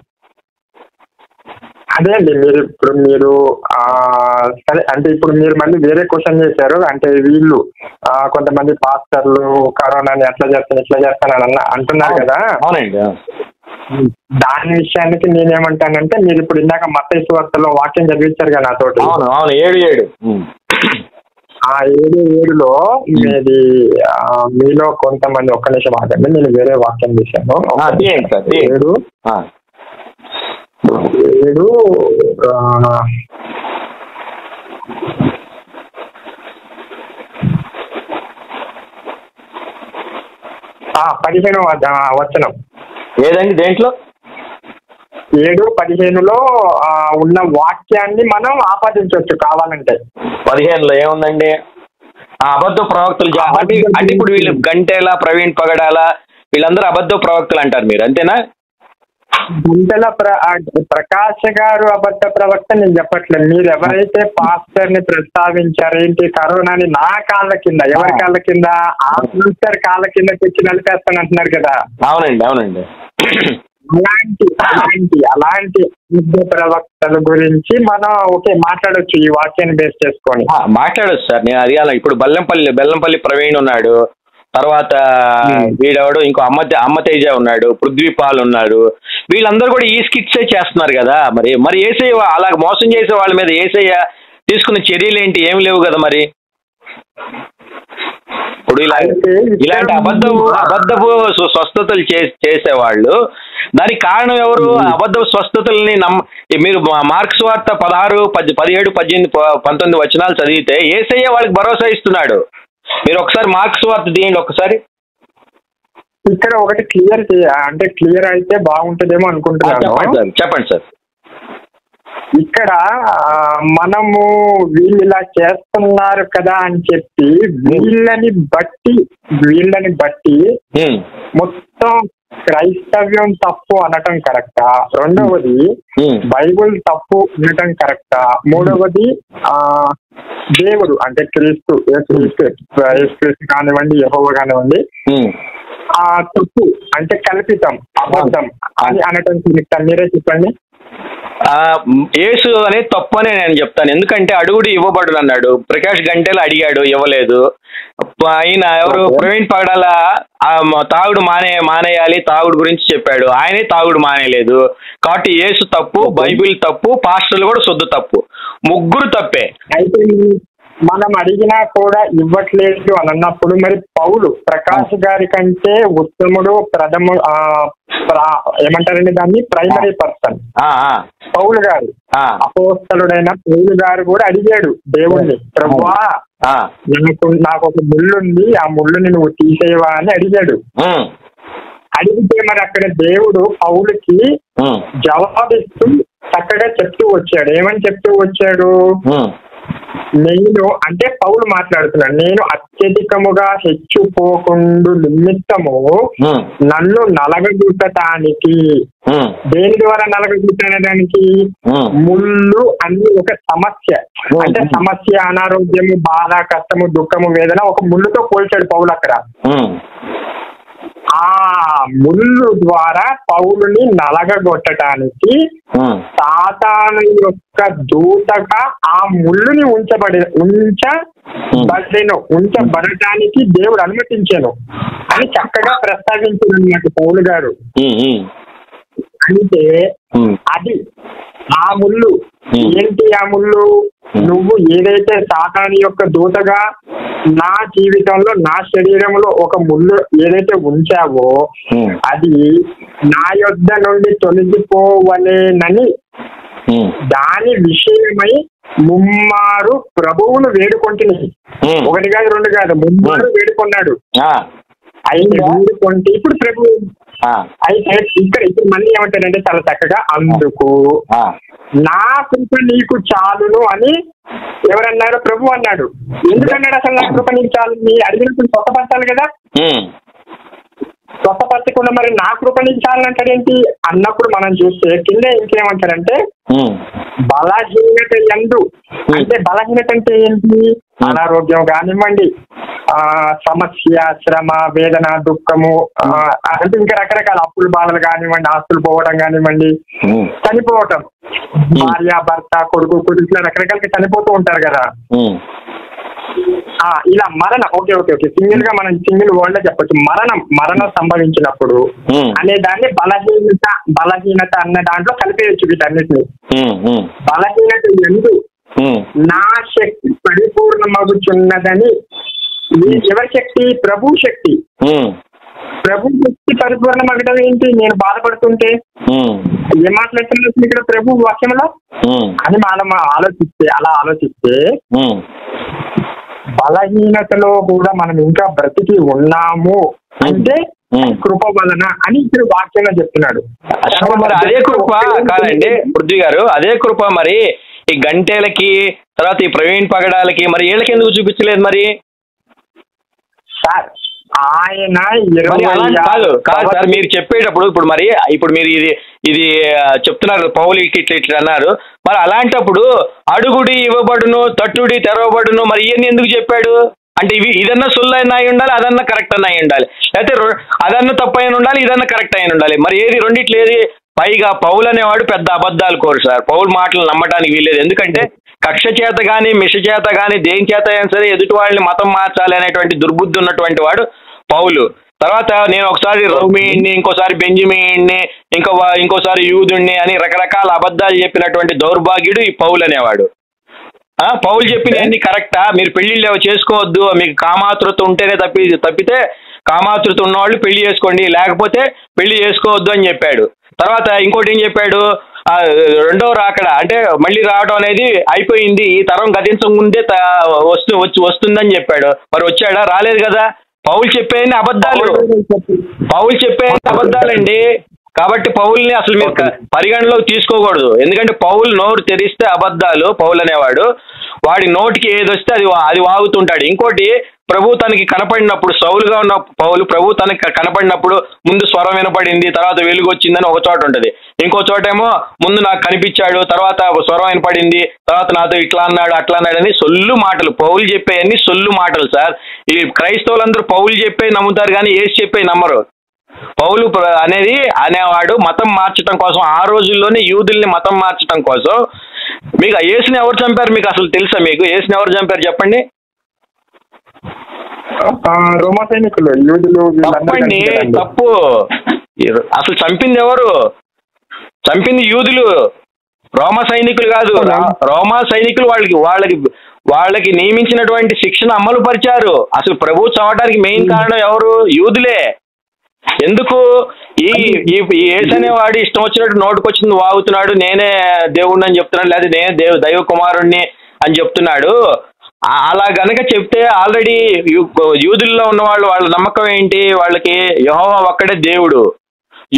అదే అండి, మీరు సరే అంటే ఇప్పుడు మీరు మళ్ళీ వేరే క్వశ్చన్ చేశారు. అంటే వీళ్ళు కొంతమంది పాస్టర్లు కరోనాని ఎట్లా చేస్తానని అంటున్నారు కదా. అవునండి. దాని విషయానికి నేనేమంటానంటే, మీరు ఇప్పుడు ఇందాక మత్తయి సువార్తలో వాక్యం చదివించారు కదా నాతోటి. అవును 7:7. ఆ 7:7లో మీలో కొంతమంది, ఒక్క నిమిషం ఆగండి, నేను వేరే వాక్యం చేశాను. 7 15వ వచనం. ఏదండి దేంట్లో? 7:15లో ఉన్న వాక్యాన్ని మనం ఆపాదించవచ్చు కావాలంటే. 15లో ఏముందండి? అబద్ధ ప్రవక్తలు అంటే ఇప్పుడు వీళ్ళు గంటేల, ప్రవీణ్ పగడాల వీళ్ళందరూ అబద్ధ ప్రవక్తలు అంటారు మీరు, అంతేనా? గుంటల ప్రకాష్ గారు అబద్ధ ప్రవక్త నేను చెప్పట్లేదు. మీరు ఎవరైతే పాస్టర్ ని ప్రస్తావించారు, ఏంటి కరోనాని నా కాళ్ళ కింద, ఎవరి కాళ్ళ కింద? ఆ పాస్టర్ కాళ్ళ కింద తెచ్చి నలిపేస్తాను అంటున్నారు కదా. అవునండి. అలాంటి ప్రవక్తల గురించి మనం మాట్లాడొచ్చు ఈ వాక్యాన్ని బేస్ చేసుకొని. మాట్లాడొచ్చు సార్. నేను అది అలా ఇప్పుడు బెల్లంపల్లి ప్రవీణ్ ఉన్నాడు, తర్వాత వీడెవడు ఇంకో అమ్మతేజ ఉన్నాడు, పృథ్వీపాల్ ఉన్నాడు, వీళ్ళందరూ కూడా ఈ స్కిట్సే చేస్తున్నారు కదా. మరి యేసయ్య అలా మోసం చేసే వాళ్ళ మీద యేసయ్య తీసుకున్న చర్యలు ఏంటి? ఏమి లేవు కదా. మరి ఇప్పుడు ఇలాంటి అబద్ధపు స్వస్థతలు చేసేవాళ్ళు, దానికి కారణం ఎవరు? అబద్ధపు స్వస్థతల్ని మీరు మార్క్స్ వార్త 16, 17, 18, 19 వచనాలు చదివితే యేసయ్య వాళ్ళకి భరోసా ఇస్తున్నాడు. మీరు ఒకసారి మార్క్స్ వార్త తీయండి ఒకసారి. ఇక్కడ ఒకటి క్లియర్ అయితే బాగుంటుందేమో అనుకుంటున్నాను. చెప్పండి సార్. ఇక్కడ మనము వీళ్ళు ఇలా చేస్తున్నారు కదా అని చెప్పి వీళ్ళని బట్టి మొత్తం క్రైస్తవ్యం తప్పు అనటం కరెక్టా? రెండవది బైబుల్ తప్పు అనటం కరెక్టా? మూడవది దేవుడు అంటే క్రీస్తు కానివ్వండి, యెహోవా కానివ్వండి, తప్పు అంటే కల్పితం, అబద్ధం అని అనటం కరెక్టా? మీరే చెప్పండి. యేసు అనేది తప్పు అని నేను చెప్తాను. ఎందుకంటే అడుగుడు ఇవ్వబడు అన్నాడు. ప్రకాష్ గంటేలు అడిగాడు, ఇవ్వలేదు. ఆయన ఎవరు? ప్రవీణ్ పగడాల తాగుడు మానేయాలి, తాగుడు గురించి చెప్పాడు, ఆయనే తాగుడు మానేయలేదు. కాబట్టి యేసు తప్పు, బైబిల్ తప్పు, పాస్టర్లు కూడా శుద్ధ తప్పు, ముగ్గురు తప్పే. అయితే మనం అడిగినా కూడా ఇవ్వట్లేదు అని అన్నప్పుడు మరి పౌలు ప్రకాష్ గారి కంటే ఉత్తముడు, ఏమంటారండి దాన్ని, ప్రైమరీ పర్సన్ పౌలు గారు, అపోస్తలుడైన పౌలు గారు కూడా అడిగాడు దేవుణ్ణి, ప్రభువా నాకు ఒక ముళ్ళు ఉంది, ఆ ముళ్ళుని నువ్వు తీసేవా అని అడిగాడు. అడిగితే మరి అక్కడ దేవుడు పౌలుకి జవాబిస్తూ చక్కగా చెప్తూ వచ్చాడు. ఏమని చెప్తూ వచ్చాడు? నేను అంటే పౌలు మాట్లాడుతున్నాడు, నేను అత్యధికముగా హెచ్చుపోకుండు నిమిత్తము నన్ను నలగగొట్టడానికి. దేని ద్వారా నలగగొట్టడానికి? ముళ్ళు అన్ని ఒక సమస్య, అంటే సమస్య, అనారోగ్యము, బాధ, కష్టము, దుఃఖము, వేదన ఒక ముళ్ళుతో పోల్చాడు పౌలు అక్కడ. ఆ ఆ ముళ్ళు ద్వారా పౌలుని నలగగొట్టడానికి సాతాను యొక్క దూతగా ఆ ముళ్ళుని ఉంచబడటానికి దేవుడు అనుమతించాను అని చక్కగా ప్రస్తావించారు పౌలు గారు. అంటే అది ఆ ముళ్ళు ఏంటి? ఆ ముళ్ళు నువ్వు ఏదైతే సాతాను యొక్క దూతగా నా జీవితంలో నా శరీరంలో ఒక ముళ్ళు ఏదైతే ఉంచావో అది నా యొద్ద నుండి తొలగిపోవలేనని దాని విషయమై ముమ్మారు ప్రభువును వేడుకుంటుని, ఒకటి కాదు రెండు కాదు, ముమ్మారు వేడుకున్నాడు. అయితే వేడుకుంటే ఇప్పుడు ప్రభు అయితే ఇప్పుడు మళ్ళీ ఏమంటాడంటే చాలా చక్కగా, అందుకు నా కృప నీకు చాలును అని ఎవరన్నారు? ప్రభు అన్నాడు. ఎందుకన్నాడు అసలు నా కృప నీకు చాలు? నీ అడిగినప్పుడు స్వతపరచాలి కదా, స్వతపరచకుండా మరి నా కృప నీకు చాలంటాడేంటి అన్నప్పుడు మనం చూస్తే కింద ఇంకేమంటాడంటే బలహీనత యందు. అంటే బలహీనత అంటే ఏంటి? అనారోగ్యం కానివ్వండి, సమస్య, శ్రమ, వేదన, దుఃఖము, అంటే ఇంకా రకరకాల అప్పులు బాధలు కానివ్వండి, ఆస్తులు పోవడం కానివ్వండి, చనిపోవటం, భార్య భర్త కొడుకు ఇట్లా రకరకాలుగా చనిపోతూ ఉంటారు కదా. ఇలా మరణం, ఓకే ఓకే ఓకే సింగిల్ గా మనం సింగిల్ వర్డ్ లో చెప్పొచ్చు, మరణం సంభవించినప్పుడు అనే దాన్ని బలహీనత అన్న దాంట్లో కలిపేయచ్చు వీటన్నిటిని. బలహీనత ఎందు నా శక్తి పరిపూర్ణమగుచున్నదని. ఎవరి శక్తి? ప్రభు శక్తి. ప్రభు శక్తి పరిపూర్ణమగడం ఏంటి? నేను బాధపడుతుంటే ఏం మాట్లాడుతున్నా ఇక్కడ ప్రభు వాక్యంలో అని మనం ఆలోచిస్తే బలహీనతలో కూడా మనం ఇంకా బ్రతికి ఉన్నాము అంటే కృప వలన అని ఇప్పుడు వాక్యంగా చెప్తున్నాడు. మరి అదే కృప కాదండి పృథ్వీ గారు, అదే కృప మరి ఈ గంటేలకి తర్వాత ఈ ప్రవీణ్ పగడాలకి మరి వీళ్ళకి ఎందుకు చూపించలేదు మరి? సార్ ఆయన కాదు సార్, మీరు చెప్పేటప్పుడు ఇప్పుడు మీరు ఇది చెప్తున్నారు పౌలుకి ఇట్లా అన్నారు, మరి అలాంటప్పుడు అడుగుడి ఇవ్వబడును, తట్టుడి తెరవబడును, మరి ఇవన్నీ ఎందుకు చెప్పాడు? అంటే ఇదన్నా సొల్లు అయినా అయి ఉండాలి, అదన్నా కరెక్ట్ అన్న అయి ఉండాలి, లేకపోతే అదన్నా తప్పు అయిన ఉండాలి, ఇదన్నా కరెక్ట్ అయిన ఉండాలి. మరి ఏది రెండిట్లు ఏది? పైగా పౌలు అనేవాడు పెద్ద అబద్ధాలు కోరు సార్. పౌలు మాటలు నమ్మటానికి వీల్లేదు. ఎందుకంటే కక్ష చేత కానీ మిష చేత కానీ దేని చేత అయినా సరే ఎదుటి వాళ్ళని మతం మార్చాలి అనేటువంటి దుర్బుద్ధి ఉన్నటువంటి వాడు పౌలు. తర్వాత నేను ఒకసారి రోమీని, ఇంకోసారి బెంజమిన్ని, ఇంకోసారి యూదుణ్ణి అని రకరకాల అబద్ధాలు చెప్పినటువంటి దౌర్భాగ్యుడు ఈ పౌలు అనేవాడు. పౌలు చెప్పినవన్నీ కరెక్టా? మీరు పెళ్లిళ్ళు చేసుకోవద్దు, మీకు కామాతృత ఉంటేనే తప్పితే కామాతృత ఉన్నవాళ్ళు పెళ్లి చేసుకోండి, లేకపోతే పెళ్లి చేసుకోవద్దు అని చెప్పాడు. తర్వాత ఇంకోటి ఏం చెప్పాడు? రెండవ రాకడ అంటే మళ్ళీ రావడం అనేది అయిపోయింది, ఈ తరం గతించకముందే వస్తుందని చెప్పాడు. మరి వచ్చాడా? రాలేదు కదా. పౌలు చెప్పేది అబద్ధాలండి. కాబట్టి పౌల్ని అసలు మీరు పరిగణలోకి తీసుకోకూడదు. ఎందుకంటే పౌలు నోరు తెరిస్తే అబద్ధాలు. పౌలు అనేవాడు వాడి నోటికి ఏది వస్తే అది వాగుతుంటాడు. ఇంకోటి, ప్రభు తనకి కనపడినప్పుడు, సౌలుగా ఉన్న పౌలు ప్రభు తనకి కనపడినప్పుడు ముందు స్వరం వినపడింది, తర్వాత వెలుగు వచ్చిందని ఒక చోట ఉంటుంది. ఇంకో చోటేమో ముందు నాకు కనిపించాడు, తర్వాత స్వరం వినపడింది, తర్వాత నాతో ఇట్లా అన్నాడు అట్లా అన్నాడు అని సొల్లు మాటలు. పౌలు చెప్పేవన్నీ సొల్లు మాటలు సార్. ఈ క్రైస్తవులందరూ పౌలు చెప్పే నమ్ముతారు కానీ ఏసు చెప్పే నమ్మరు. పౌలు అనేవాడు మతం మార్చడం కోసం, ఆ రోజుల్లోనే యూదుల్ని మతం మార్చడం కోసం. మీకు యేసుని ఎవరు చంపారు మీకు అసలు తెలుసా? మీకు యేసుని ఎవరు చంపారు చెప్పండి? రోమా సైనికులు, యూదులు. తప్పు. అసలు చంపింది ఎవరు? చంపింది యూదులు, రోమా సైనికులు కాదు. రోమా సైనికులు వాళ్ళకి నియమించినటువంటి శిక్షణ అమలు పరిచారు. అసలు ప్రభు చావడానికి మెయిన్ కారణం ఎవరు? యూదులే. ఎందుకు? ఈ యేసు అనేవాడు ఇష్టం వచ్చినట్టు నోటుకొచ్చింది వాగుతున్నాడు, నేనే దేవుడిని అని చెప్తున్నాడు, లేదా నేనే దైవ కుమారుణ్ణి అని చెప్తున్నాడు. అలా గనక చెప్తే ఆల్రెడీ యూదుల్లో ఉన్న వాళ్ళ నమ్మకం ఏంటి? వాళ్ళకి యెహోవా ఒక్కడే దేవుడు,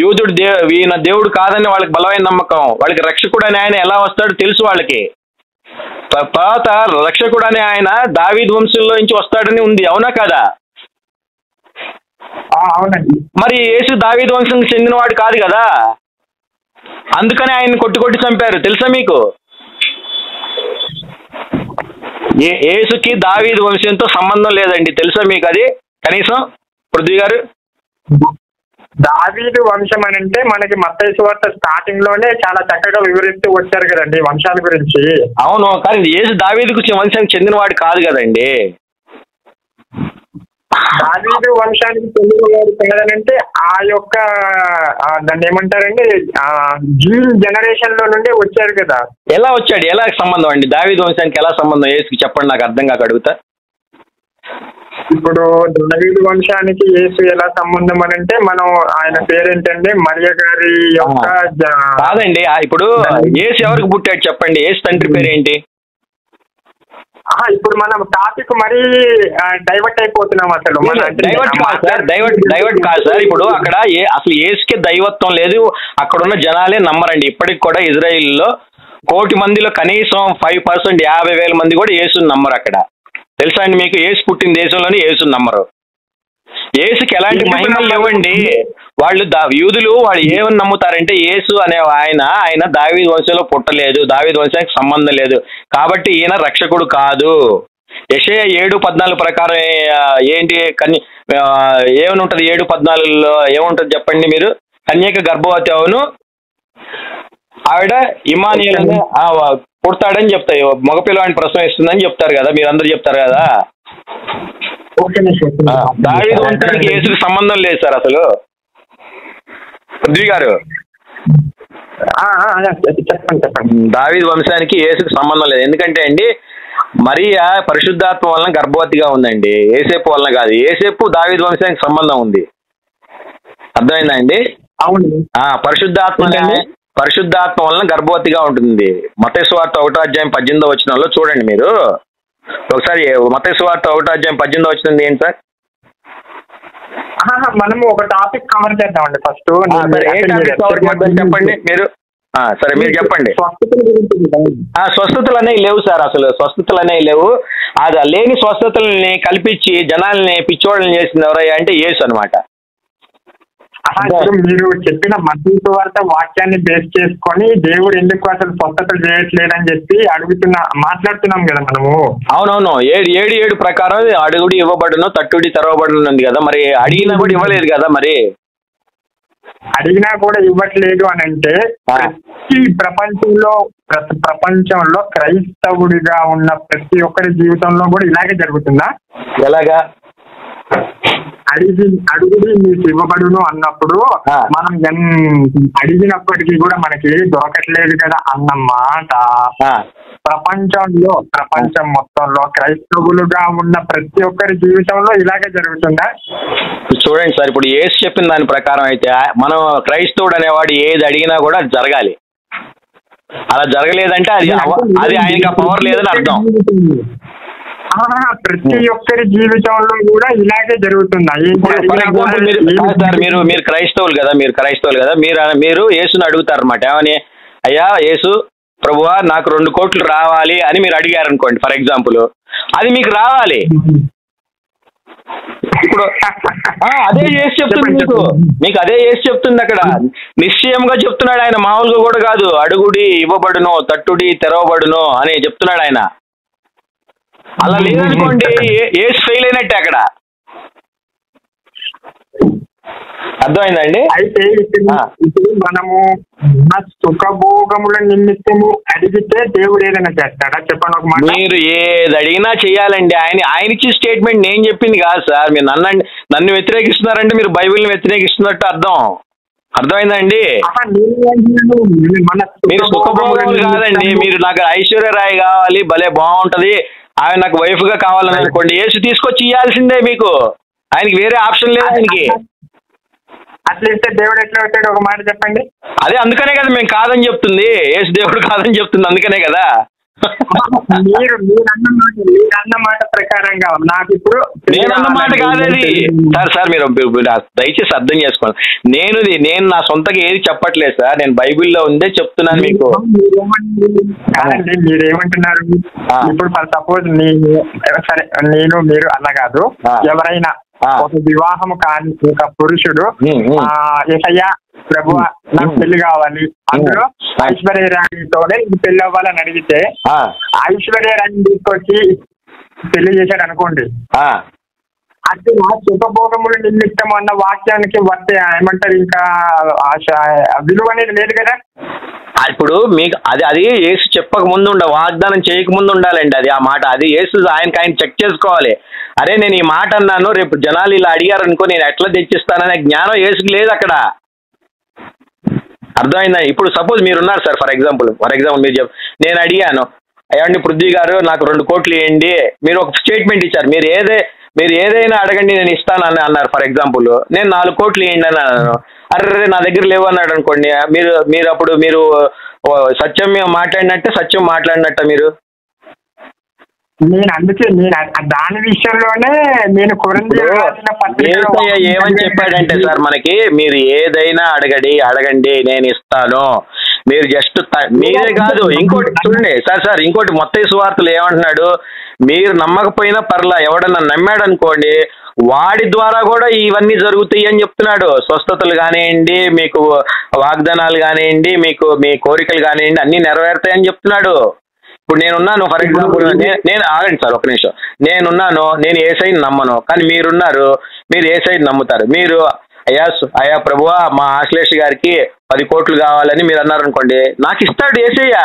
యూదుడు ఈయన దేవుడు కాదని వాళ్ళకి బలమైన నమ్మకం. వాళ్ళకి రక్షకుడు అని ఆయన ఎలా వస్తాడో తెలుసు వాళ్ళకి. తర్వాత రక్షకుడు అని ఆయన దావీదు వంశంలో నుంచి వస్తాడని ఉంది, అవునా కదా? అవునండి. మరి యేసు దావీదు వంశంకి చెందినవాడు కాదు కదా, అందుకని ఆయన కొట్టి చంపారు. తెలుసా మీకు? యేసుకి దావీదు వంశంతో సంబంధం లేదండి, తెలుసా మీకు అది కనీసం పృథ్వీ గారు? దావీదు వంశం అని అంటే మనకి మత్తయి సువార్త స్టార్టింగ్ లోనే చాలా చక్కగా వివరిస్తూ వచ్చారు కదండి వంశాల గురించి. అవును, కానీ యేసు దావీదుకు వంశానికి చెందినవాడు కాదు కదండి. దావీదు వంశానికి చెందినవాడు కాదనంటే ఆ యొక్క దాన్ని ఏమంటారండి జీన్ జనరేషన్ లో నుండి వచ్చారు కదా. ఎలా వచ్చాడు? ఎలా సంబంధం అండి? దావీదు వంశానికి ఎలా సంబంధం? యేసుకి చెప్పండి, నాకు అర్థం కాక అడుగుతా. ఇప్పుడు దావీదు వంశానికి యేసు ఎలా సంబంధం అని అంటే మనం ఆయన పేరేంటండి మరియ గారి యొక్క కాదండి. ఇప్పుడు యేసు ఎవరికి పుట్టాడు చెప్పండి? యేసు తండ్రి పేరేంటి? ఇప్పుడు మనం టాపిక్ మరీ డైవర్ట్ అయిపోతున్నాం. అసలు డైవర్ట్ కాదు సార్, డైవర్ట్ కాదు సార్. ఇప్పుడు అక్కడ అసలు యేసుకే దైవత్వం లేదు, అక్కడున్న జనాలే నమ్మరండి. ఇప్పటికి కూడా ఇజ్రాయిల్లో 1,000,000 మందిలో కనీసం 5%, 50,000 మంది కూడా యేసుని నమ్మరు. అక్కడ తెలుసా అండి మీకు? యేసు పుట్టిన దేశంలోనే యేసుని నమ్మరు. యేసుకి ఎలాంటి మహిమలు లేవండి. వాళ్ళు యూదులు వాళ్ళు ఏమని నమ్ముతారంటే యేసు అనే ఆయన దావీదు వంశంలో పుట్టలేదు, దావీదు వంశానికి సంబంధం లేదు, కాబట్టి ఈయన రక్షకుడు కాదు. యెషయా 7:14 ప్రకారం ఏంటి ఏమని ఉంటుంది? 7:14లో ఏముంటుంది చెప్పండి మీరు? కన్యక గర్భవతి అవును, ఆవిడ ఇమానుయేలు పుడతాడని చెప్తాయి, మగపిల్లవాడిని ప్రసవిస్తుందని చెప్తారు కదా, మీరు అందరు చెప్తారు కదా. దావీదు వంశానికి యేసుకి సంబంధం లేదు సార్ అసలు. పృథ్వీ గారు, దావీదు వంశానికి యేసుకి సంబంధం లేదు. ఎందుకంటే అండి మరియా పరిశుద్ధాత్మ వలన గర్భవతిగా ఉందండి, యేసేపు వలన కాదు. యేసేపు దావీదు వంశానికి సంబంధం ఉంది, అర్థమైందా అండి? అవును. పరిశుద్ధాత్మ వలన గర్భవతిగా ఉంటుంది. మత్తయి సువార్త 1:18 చూడండి మీరు ఒకసారి. మత్తయి సువార్త 1:18 ఏంటి సార్? మనము ఒక టాపిక్ కవర్ చేద్దామండి ఫస్ట్. చెప్పండి మీరు. సరే మీరు చెప్పండి. స్వస్థతలు అనేవి లేవు సార్, అసలు స్వస్థతలు అనేవి లేవు. అది లేని స్వస్థతల్ని కల్పించి జనాల్ని పిచ్చోళ్ళని చేసింది ఎవరయ్యా అంటే యేసు అనమాట. మీరు చెప్పిన మత్తయి సువార్త వాక్యాన్ని బేస్ చేసుకొని దేవుడు ఎందుకు అసలు స్వస్థతలు చేయట్లేదని చెప్పి మాట్లాడుతున్నాం కదా మనము. అవునవును, 7:7 ప్రకారం అడుగుడి ఇవ్వబడును, తట్టుడి తెరవబడును ఉంది కదా. మరి అడిగినా కూడా ఇవ్వలేదు కదా. మరి అడిగినా కూడా ఇవ్వట్లేదు అని అంటే ప్రపంచంలో క్రైస్తవుడిగా ఉన్న ప్రతి ఒక్కరి జీవితంలో కూడా ఇలాగే జరుగుతుందా? ఎలాగా? అడుగుడి మీకు ఇవ్వబడును అన్నప్పుడు మనం అడిగినప్పటికీ కూడా మనకి దొరకట్లేదు కదా అన్నమాట. ప్రపంచం మొత్తంలో క్రైస్తవులుగా ఉన్న ప్రతి ఒక్కరి జీవితంలో ఇలాగే జరుగుతుందా? చూడండి సార్, ఇప్పుడు యేసు చెప్పిన దాని ప్రకారం అయితే మనం క్రైస్తవుడు అనేవాడు ఏది అడిగినా కూడా అది జరగాలి. అలా జరగలేదంటే అది ఆయనకి పవర్ లేదని అర్థం. ప్రతి ఒక్కరి జీవితంలో కూడా ఇలాగే జరుగుతుంది. సార్ మీరు క్రైస్తవులు కదా, మీరు యేసుని అడుగుతారు అనమాట. ఏమని? అయ్యా యేసు ప్రభువా నాకు 2 కోట్లు రావాలి అని మీరు అడిగారు అనుకోండి ఫర్ ఎగ్జాంపుల్, అది మీకు రావాలి. ఇప్పుడు అదే యేసు చెప్తుంది మీకు అదే యేసు చెప్తుంది అక్కడ. నిశ్చయంగా చెప్తున్నాడు ఆయన, మామూలుగా కూడా కాదు. అడుగుడి ఇవ్వబడును, తట్టుడి తెరవబడును అని చెప్తున్నాడు ఆయన. అలా లేదనుకోండి యేసు ఫెయిల్ అయినట్టే అక్కడ. అర్థమైందండి? అయితే ఇప్పుడు మనము సుఖభోగముల నిమిత్తము అడిగితే దేవుడు ఏదైనా చేస్తాడా చెప్పండి ఒక మాట. మీరు ఏది అడిగినా చెయ్యాలండి. ఆయనకి స్టేట్మెంట్ నేను చెప్పింది కాదు సార్. మీరు నన్ను వ్యతిరేకిస్తున్నారంటే మీరు బైబిల్ని వ్యతిరేకిస్తున్నట్టు అర్థమైందండి? మీరు సుఖభోగములు కాదండి. మీరు నాకు ఐశ్వర్యరాయ్ కావాలి, భలే బాగుంటది, ఆయన నాకు వైఫ్ గా కావాలని అనుకోండి, యేసు తీసుకొచ్చి ఇవ్వాల్సిందే మీకు. ఆయనకి వేరే ఆప్షన్ లేదు ఆయనకి. అట్లా ఇస్తే దేవుడు ఎట్లా అవుతాడు ఒక మాట చెప్పండి. అదే అందుకనే కదా మేము కాదని చెప్తుంది, యేసు దేవుడు కాదని చెప్తుంది, అందుకనే కదా. మీరు అన్న మాట ప్రకారంగా నాకు ఇప్పుడు నేనన్న మాట కాదది సార్. మీరు దయచేసి అర్థం చేసుకోండి. నేను నా సొంతగా ఏది చెప్పట్లేదు సార్, నేను బైబిల్లో ఉందే చెప్తున్నాను మీకు. కాదండి, మీరేమంటున్నారు ఇప్పుడు సపోజ్ సరే మీరు అలా కాదు, ఎవరైనా ఒక వివాహం కాని ఒక పురుషుడు యేసయ్యా ప్రభువా నాకు పెళ్లి కావాలి, అందులో ఐశ్వర్యరాణితోనే పెళ్లి అవ్వాలని అడిగితే ఐశ్వర్యరాణి తీసుకొచ్చి పెళ్లి చేశాడు అనుకోండి, అది నా సుఖభోగములు నిమిత్తం అన్న వాక్యానికి వర్తే ఏమంటారు, ఇంకా విలువ అనేది లేదు కదా. ఇప్పుడు మీకు అది యేసు చెప్పక ముందు వాగ్దానం చేయక ముందు ఉండాలండి అది ఆ మాట. అది యేసు ఆయన చెక్ చేసుకోవాలి. అరే నేను ఈ మాట అన్నాను, రేపు జనాలు ఇలా అడిగారు అనుకో నేను ఎట్లా తెచ్చిస్తాననే జ్ఞానం యేసుకి లేదు అక్కడ. అర్థమైందా? ఇప్పుడు సపోజ్ మీరున్నారు సార్, ఫర్ ఎగ్జాంపుల్ మీరు నేను అడిగాను, అయ్యండి పృథ్వీ గారు నాకు 2 కోట్లు ఇవ్వండి, మీరు ఒక స్టేట్మెంట్ ఇచ్చారు, మీరు ఏదైనా అడగండి నేను ఇస్తాను అని అన్నారు. ఫర్ ఎగ్జాంపుల్ నేను 4 కోట్లు ఇవ్వండి అని అన్నాను. అర్రే నా దగ్గర లేవు అన్నాడు అనుకోండి, మీరు అప్పుడు మీరు సత్యం మాట్లాడినట్టే సత్యం మాట్లాడినట్ట మీరు. నేను అందుకే దాని విషయంలోనే నేను ఏమని చెప్పాడంటే సార్ మనకి, మీరు ఏదైనా అడగండి నేను ఇస్తాను, మీరు జస్ట్ మీరే కాదు ఇంకోటి చూడండి సార్ ఇంకోటి మొత్తం సువార్తలు ఏమంటున్నాడు, మీరు నమ్మకపోయినా పర్లా, ఎవడన్నా నమ్మాడు అనుకోండి వాడి ద్వారా కూడా ఇవన్నీ జరుగుతాయి అని చెప్తున్నాడు. స్వస్థతలు కానివ్వండి, మీకు వాగ్దానాలు కానివ్వండి, మీకు మీ కోరికలు కానివ్వండి అన్నీ నెరవేరుతాయని చెప్తున్నాడు. ఇప్పుడు నేనున్నాను, ఫర్ ఎగ్జాంపుల్ నేను ఆగండి సార్ ఒక నిమిషం, నేనున్నాను, నేను ఏ సైడ్ నమ్మను, కానీ మీరున్నారు, మీరు ఏ సైడ్ నమ్ముతారు. మీరు అయ్యా ప్రభువా మా ఆశ్లేష్ గారికి 10 కోట్లు కావాలని మీరు అన్నారు అనుకోండి, నాకు ఇస్తాడు యేసయ్య,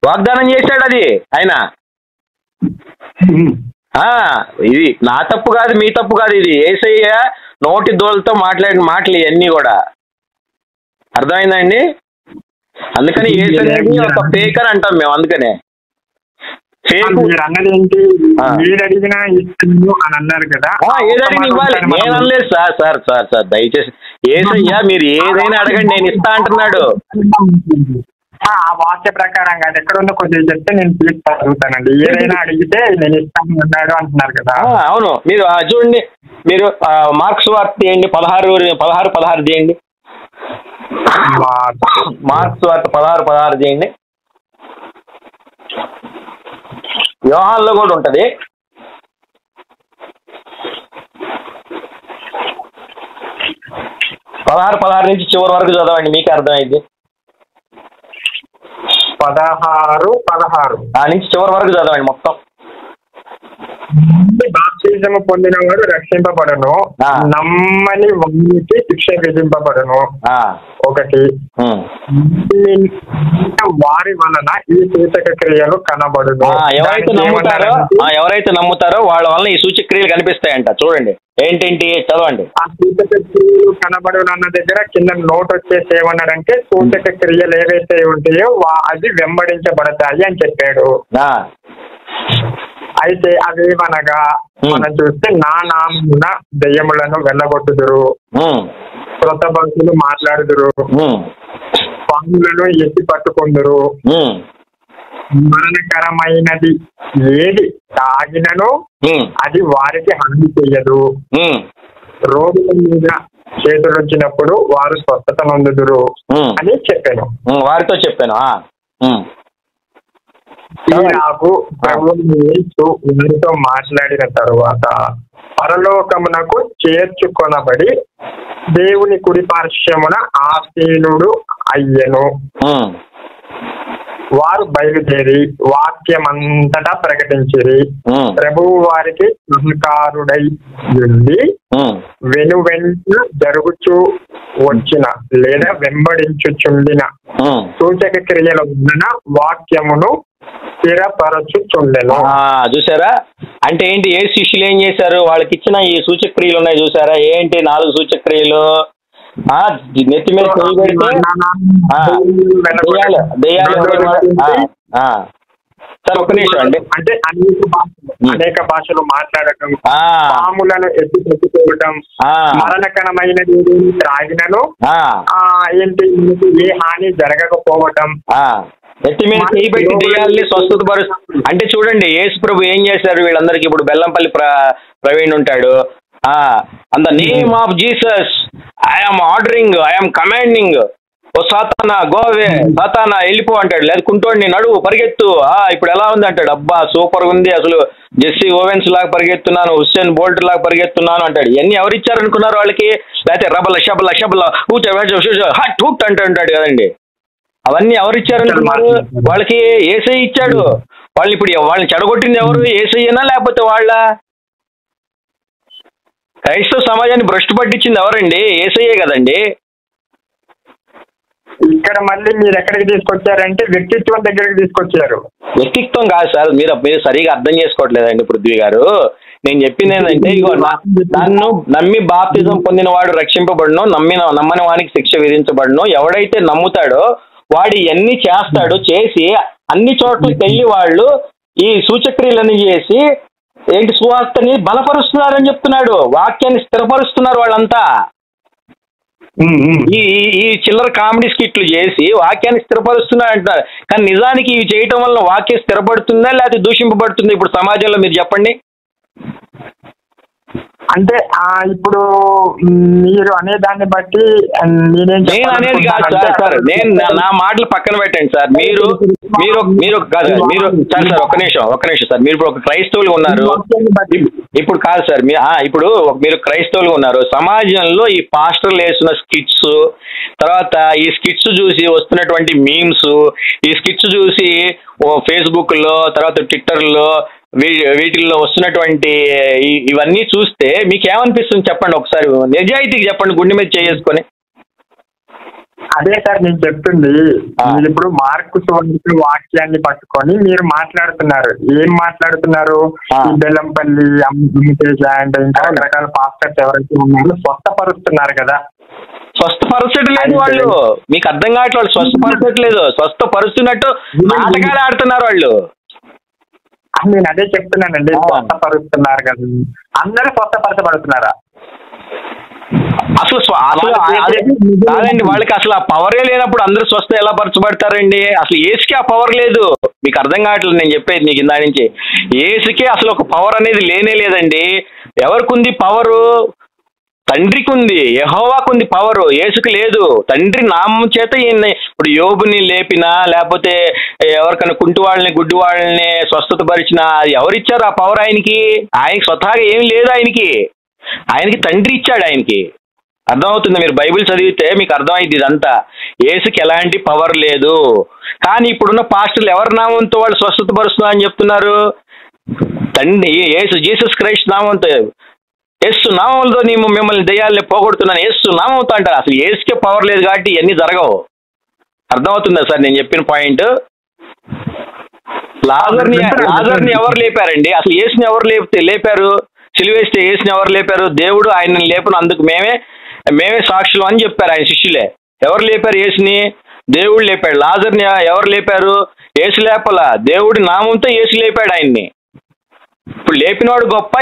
వాగ్దానం చేశాడు అది ఆయన. ఇది నా తప్పు కాదు, మీ తప్పు కాదు, ఇది యేసయ్య నోటి దోలతో మాట్లాడిన మాటలు ఇవన్నీ కూడా. అర్థమైందండి? అందుకని యేసయ్యని ఒక ఫేక్ అని అంటాం మేము. అందుకనే అన్నది ఏంటి, ఏదడిగినా ఇస్తాను అని అన్నారు కదా, ఏదడిగిన ఇవ్వాలి. నేను అనలేదు సార్ దయచేసి యేసయ్య మీరు ఏదైనా అడగండి నేను ఇస్తా అంటున్నాడు. ఆ వాక్య ప్రకారంగా అది ఎక్కడ ఉందో కొద్దిగా చెప్తే నేను ప్లీజ్ చదువుతానండి. ఏదైనా అడిగితే నేను ఇస్తాను అన్నాడు అంటున్నారు కదా. అవును, మీరు చూడండి, మీరు మార్క్స్ వార్త తీయండి 16 తీయండి, మార్క్స్ వార్త 16 తీయండి. యోహాన్లో కూడా ఉంటది. పదహారు నుంచి చివరి వరకు చదవండి, మీకే అర్థమైంది. 16 నుంచి చివరి వరకు చదవండి మొత్తం. బాప్తిజము పొందినవాడు రక్షింపబడను, నమ్మని వానికి శిక్ష విధింపబడను. ఒకటి, వారి వలన ఈ సూచక క్రియలు కనబడును. ఎవరైతే నమ్ముతారో వాళ్ళ వలన ఈ సూచక క్రియలు కనిపిస్తాయంట. చూడండి ఏంటేంటి చదవండి. ఆ సూచక క్రియలు కనబడును అన్న దగ్గర కింద నోట్ వచ్చేసి ఏమన్నాడంటే, సూచక క్రియలు ఏవైతే ఉంటాయో అది వెంబడించబడతాయి అని చెప్పాడు. అయితే అవేమనగా మనం చూస్తే, నా నామమున దెయ్యములను వెళ్ళగొట్టుదురు, క్రొత్త భాషలు మాట్లాడుదురు, పాములను ఎత్తి పట్టుకుందురు, మరణకరమైనది ఏది తాగినను అది వారికి హాని చెయ్యదు, రోగుల మీద చేతులు వచ్చినప్పుడు వారు స్వస్థత నొందుదురు అని చెప్పాను. వారితో చెప్పాను. నాకు వారితో మాట్లాడిన తరువాత పరలోకమునకు చేర్చుకొనబడి దేవుని కుడి పార్శ్వమున ఆసీనుడు అయ్యెను. వారు బయలుదేరి వాక్యమంతటా ప్రకటించిరి. ప్రభువు వారికి సహకారుడై ఉండి వెనువెంట జరుగుచూ వచ్చిన లేదా వెంబడించుచుండిన సూచక క్రియల వలన వాక్యమును స్థిరపరచుచుండెను. చూసారా? అంటే ఏంటి, ఏ శిష్యులు ఏం చేశారు, వాళ్ళకి ఇచ్చిన ఈ సూచక క్రియలు ఉన్నాయి చూసారా? ఏంటి 4 సూచక క్రియలు? నెత్తి మీద సార్ ఒక నిమిషం అండి. అంటే అనేక భాషలు మాట్లాడటం, పాములను ఎత్తి పెట్టుకోవటం, మరణకరమైనది త్రాగినను ఏంటి ఏ హాని జరగకపోవటం, నెత్తి మీద చేయి పెట్టి దెయ్యాలని స్వస్థతపరుస్తారు. అంటే చూడండి యేసు ప్రభు ఏం చేశారు వీళ్ళందరికీ. ఇప్పుడు బెల్లంపల్లి ప్రవీణ్ ఉంటాడు, in the name of Jesus I'm ordering, I'm commanding, ఓ సాతానా గోవే, సాతానా వెళ్ళిపో అంటాడు. లేదా కుంటోడిని నడువు పరిగెత్తు, ఇప్పుడు ఎలా ఉంది అంటాడు. అబ్బా సూపర్గా ఉంది, అసలు జెస్సీ ఓవెన్స్ లాగా పరిగెత్తున్నాను, హుస్సేన్ బోల్ట్ లాగా పరిగెత్తున్నాను అంటాడు. ఇవన్నీ ఎవరిచ్చారనుకున్నారు వాళ్ళకి? లేకపోతే రబల షబల షబల హట్ హుట్ అంటాడు కదండి. అవన్నీ ఎవరిచ్చారనుకున్నారు వాళ్ళకి? యేసయ్య ఇచ్చాడు. వాళ్ళు ఇప్పుడు వాళ్ళని చెడగొట్టింది ఎవరు? యేసయ్యనా లేకపోతే వాళ్ళ? క్రైస్తవ సమాజాన్ని భ్రష్టు పట్టించింది ఎవరండి? యేసయ్యే కదండి. ఇక్కడ మళ్ళీ మీరు ఎక్కడికి తీసుకొచ్చారంటే వ్యక్తిత్వం దగ్గరికి తీసుకొచ్చారు. వ్యక్తిత్వం కాదు సార్, మీరు సరిగా అర్థం చేసుకోవట్లేదండి పృథ్వీ గారు. నేను చెప్పింది ఏంటంటే, ఇగో నన్ను నమ్మి బాప్తిజం పొందిన వాడు రక్షింపబడును, నమ్మని వానికి శిక్ష విధించబడును. ఎవడైతే నమ్ముతాడో వాడు ఇవన్నీ చేస్తాడు, చేసి అన్ని చోట్లకి వెళ్ళి వాళ్ళు ఈ సూచక్రియలన్నీ చేసి ఏంటి సువార్తని బలపరుస్తున్నారని చెప్తున్నాడు. వాక్యాన్ని స్థిరపరుస్తున్నారు వాళ్ళంతా. ఈ చిల్లర కామెడీ స్కిట్లు చేసి వాక్యాన్ని స్థిరపరుస్తున్నారు అంటున్నారు. కానీ నిజానికి ఇవి చేయటం వల్ల వాక్యం స్థిరపడుతుందా లేకపోతే దూషింపబడుతుందా ఇప్పుడు సమాజంలో? మీరు చెప్పండి. అంటే ఇప్పుడు మీరు అనే దాన్ని బట్టి నేను అనేది కాదు సార్, నేను నా మాటలు పక్కన పెట్టండి సార్. మీరు మీరు మీరు కాదు మీరు సార్ ఒక్క నిమిషం సార్. మీరు ఇప్పుడు ఒక క్రైస్తవులు ఉన్నారు ఇప్పుడు కాదు సార్, ఇప్పుడు మీరు క్రైస్తవులు ఉన్నారు. సమాజంలో ఈ పాస్టర్లు వేసిన స్కిట్స్, తర్వాత ఈ స్కిట్స్ చూసి వస్తున్నటువంటి మీమ్స్, ఈ స్కిట్స్ చూసి ఫేస్బుక్లో తర్వాత ట్విట్టర్లో వీటిల్లో వస్తున్నటువంటి ఇవన్నీ చూస్తే మీకు ఏమనిపిస్తుంది చెప్పండి ఒకసారి, నిజాయితీకి చెప్పండి, గుండె మీద చేసుకొని. అదే సార్ నేను చెప్తుంది. మీరు ఇప్పుడు మార్కు సువార్త వాక్యాన్ని పట్టుకొని మీరు మాట్లాడుతున్నారు. ఏం మాట్లాడుతున్నారు? బెల్లంపల్లి, అమ్మతేజ అండ్ ఇంకా రకరకాల పాస్టర్స్ ఎవరైతే ఉన్నారో స్వస్థపరుస్తున్నారు కదా. స్వస్థపరచట్లేదు వాళ్ళు, మీకు అర్థం కావట్లేదు. స్వస్థపరచట్లేదు, స్వస్థపరుస్తున్నట్టు నాటకాలు ఆడుతున్నారు వాళ్ళు. నేను అదే చెప్తున్నానండి, స్వస్థపరుస్తున్నారు కదా. అందరూ స్వస్థపరచబడుతున్నారా? అసలు కాదండి, వాళ్ళకి అసలు ఆ పవరే లేనప్పుడు అందరూ స్వస్థ ఎలా పరచబడతారండి? అసలు ఏసుకి ఆ పవర్ లేదు. మీకు అర్థం కావట్లేదు నేను చెప్పేది మీకు ఇందా నుంచి. ఏసుకి అసలు ఒక పవర్ అనేది లేనే లేదండి. ఎవరికి ఉంది పవరు? తండ్రికి ఉంది, యెహోవాకు ఉంది పవరు, యేసుకి లేదు. తండ్రి నామం చేత ఇప్పుడు యోబుని లేపినా లేకపోతే ఎవరికైనా కుంటి వాళ్ళని గుడ్డి వాళ్ళని స్వస్థత పరిచినా ఎవరిచ్చారు ఆ పవర్ ఆయనకి? ఆయనకి స్వతహాగా ఏమి లేదు. ఆయనకి తండ్రి ఇచ్చాడు. ఆయనకి అర్థమవుతుంది. మీరు బైబిల్ చదివితే మీకు అర్థమైంది ఇదంతా. యేసుకి ఎలాంటి పవర్ లేదు. కానీ ఇప్పుడున్న పాస్టర్లు ఎవరి నామంతో వాళ్ళు స్వస్థత పరుస్తున్నా అని చెప్తున్నారు? తండ్రి జీసస్ క్రైస్ట్ నామంతో, యేసు నామంతో మిమ్మల్ని దెయ్యాలని పోగొడుతున్నాను యేసు నామంతో అంటారు. అసలు యేసుకే పవర్ లేదు కాబట్టి ఇవన్నీ జరగవు. అర్థమవుతుందా సార్ నేను చెప్పిన పాయింట్? లాజర్ని ఎవరు లేపారండి? అసలు యేసుని ఎవరు లేపారు? సిలువేస్తే యేసుని ఎవరు లేపారు? దేవుడు ఆయనని లేపను, అందుకు మేమే సాక్షులు అని చెప్పారు ఆయన శిష్యులే. ఎవరు లేపారు యేసుని? దేవుడు లేపాడు. లాజర్ని ఎవరు లేపారు? యేసు లేపల, దేవుడి నామంతో యేసు లేపాడు ఆయన్ని. ఇప్పుడు లేపినవాడు గొప్ప,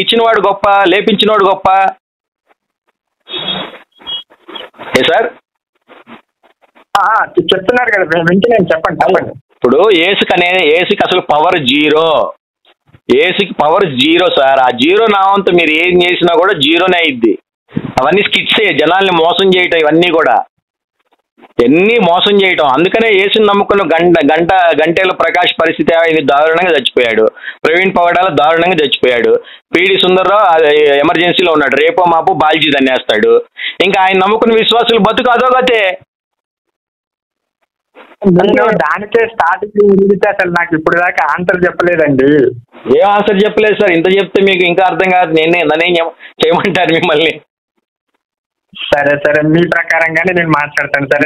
ఇచ్చినవాడు గొప్ప, లేపించినవాడు గొప్ప? ఏ సార్ చెప్తున్నారు కదా, వింటున్నాను, చెప్పండి. ఇప్పుడు యేసుకి అసలు పవర్ జీరో. యేసుకి పవర్ జీరో సార్. ఆ జీరో నామంతో మీరు ఏం చేసినా కూడా జీరోనే అయింది. అవన్నీ స్కిట్సే, జనాల్ని మోసం చేయటం, ఇవన్నీ కూడా ఎన్ని మోసం చేయటం. అందుకనే యేసుని నమ్ముకున్న గంటేల ప్రకాష్ పరిస్థితి అయింది, దారుణంగా చచ్చిపోయాడు. ప్రవీణ్ పగడాల దారుణంగా చచ్చిపోయాడు. పిడి సుందర్రావు ఎమర్జెన్సీలో ఉన్నాడు. రేపో మాపు బాల్జీ దన్నేస్తాడు. ఇంకా ఆయన నమ్ముకున్న విశ్వాసులు బతుకు అదోగతే. దానికే స్టార్టింగ్ అసలు నాకు ఇప్పుడు దాకా ఆన్సర్ చెప్పలేదండి. ఏం ఆన్సర్ చెప్పలేదు సార్? ఇంత చెప్తే మీకు ఇంకా అర్థం కాదు. నన్నేం చేయమంటారు మిమ్మల్ని? సరే మీ ప్రకారంగానే నేను మాట్లాడతాను. సరే,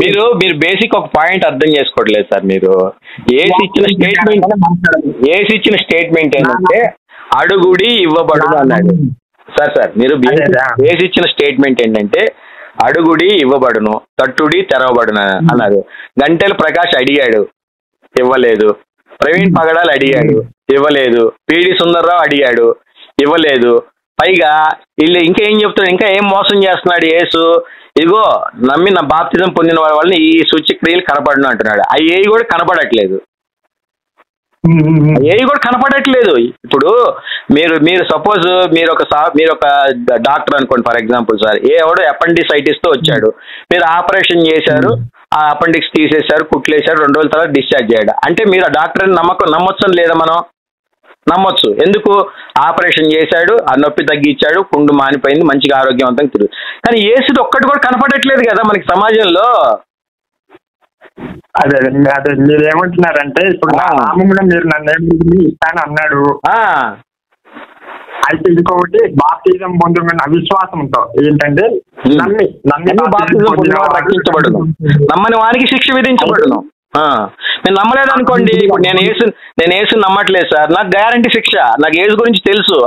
మీరు బేసిక్ ఒక పాయింట్ అర్థం చేసుకోవట్లేదు సార్. మీరు ఏసి ఇచ్చిన స్టేట్మెంట్ ఏంటంటే అడుగుడి ఇవ్వబడును అన్నాడు. సార్ మీరు ఏసి ఇచ్చిన స్టేట్మెంట్ ఏంటంటే అడుగుడి ఇవ్వబడును, తట్టుడి తెరవబడును అన్నారు. గంటెల ప్రకాష్ అడిగాడు, ఇవ్వలేదు. ప్రవీణ్ పగడాలు అడిగాడు, ఇవ్వలేదు. పిడి సుందర్రావు అడిగాడు, ఇవ్వలేదు. పైగా వీళ్ళు ఇంకా ఏం చెప్తాడు, ఇంకా ఏం మోసం చేస్తున్నాడు యేసు? ఇదిగో నమ్మి నా బాప్తిజం పొందిన వాళ్ళని ఈ సూచక్రియలు కనపడను అంటున్నాడు. అవి ఏవి కూడా కనపడట్లేదు. ఇప్పుడు మీరు సపోజ్ మీరు ఒక డాక్టర్ అనుకోండి ఫర్ ఎగ్జాంపుల్ సార్. ఎవడో అపెండిసైటిస్ తో వచ్చాడు, మీరు ఆపరేషన్ చేశారు, ఆ అపెండిక్స్ తీసేశారు, కుట్లేశారు, 2 రోజుల తర్వాత డిశ్చార్జ్ చేయడం అంటే మీరు ఆ డాక్టర్ని నమ్మొచ్చని లేదా? మనం నమ్మొచ్చు. ఎందుకు? ఆపరేషన్ చేశాడు, ఆ నొప్పి తగ్గించాడు, పుండు మానిపోయింది, మంచిగా ఆరోగ్యవంతంగా తిరుగు. కానీ యేసుది ఒక్కటి కూడా కనపడట్లేదు కదా మనకి సమాజంలో. అదే మీరు ఏమంటున్నారంటే ఇప్పుడు నా నామమున మీరు నన్ను ఇస్తాను అన్నాడు. అయితే ఇంకొకటి బాప్తిజం పొందిన అవిశ్వాసంతో ఏంటంటే నమ్మి బాప్తిజం పొందినవాడు రక్షించబడును, నమ్మని వానికి శిక్ష విధించబడును. నేను నమ్మలేదు అనుకోండి, ఇప్పుడు నేను యేసు నమ్మట్లేదు సార్, నాకు గ్యారంటీ శిక్ష. నాకు యేసు గురించి తెలుసు,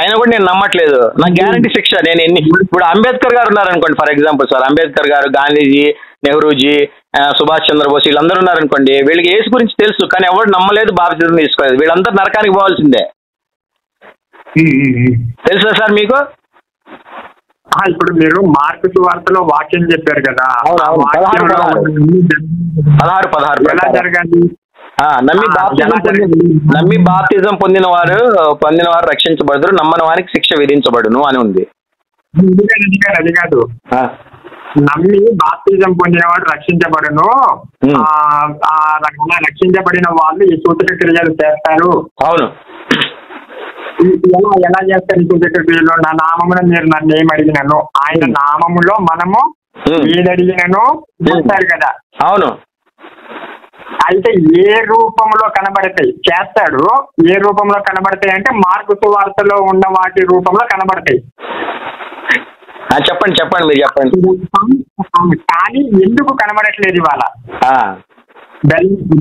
అయినా కూడా నేను నమ్మట్లేదు, నాకు గ్యారంటీ శిక్ష. నేను ఇప్పుడు అంబేద్కర్ గారు ఉన్నారనుకోండి, ఫర్ ఎగ్జాంపుల్ సార్, అంబేద్కర్ గారు, గాంధీజీ, నెహ్రూజీ, సుభాష్ చంద్రబోస్ వీళ్ళందరూ ఉన్నారనుకోండి, వీళ్ళకి యేసు గురించి తెలుసు, కానీ ఎవరు నమ్మలేదు, బాప్తిజం తీసుకోలేదు. వీళ్ళందరూ నరకానికి పోవాల్సిందే. తెలుసా సార్ మీకు? ఇప్పుడు మీరు మార్కు సువార్తలో వాక్యం చెప్పారు కదా, 16 ఎలా జరగాలి? నమ్మి బాప్తిజం పొందిన వారు రక్షించబడరు, నమ్మని వారికి శిక్ష విధించబడును అని ఉంది. అది కాదు, నమ్మి బాప్తిజం పొందినవాడు రక్షించబడును, రక్షించబడిన వాళ్ళు ఈ సూచక క్రియలు చేస్తారు. అవును, ఎలా చేస్తారు ఈ సూచక క్రియలు? నా నామమున మీరు నన్ను ఏం అడిగినాను, ఆయన నామములో మనము ఏది అడిగినానో చేస్తారు కదా. అవును, అయితే ఏ రూపంలో కనబడతాయి చేస్తాడు, ఏ రూపంలో కనబడతాయి అంటే మార్కు సువార్తలో ఉన్న వాటి రూపంలో కనబడతాయి. చెప్పండి మీరు చెప్పండి. కానీ ఎందుకు కనబడట్లేదు ఇవాళ?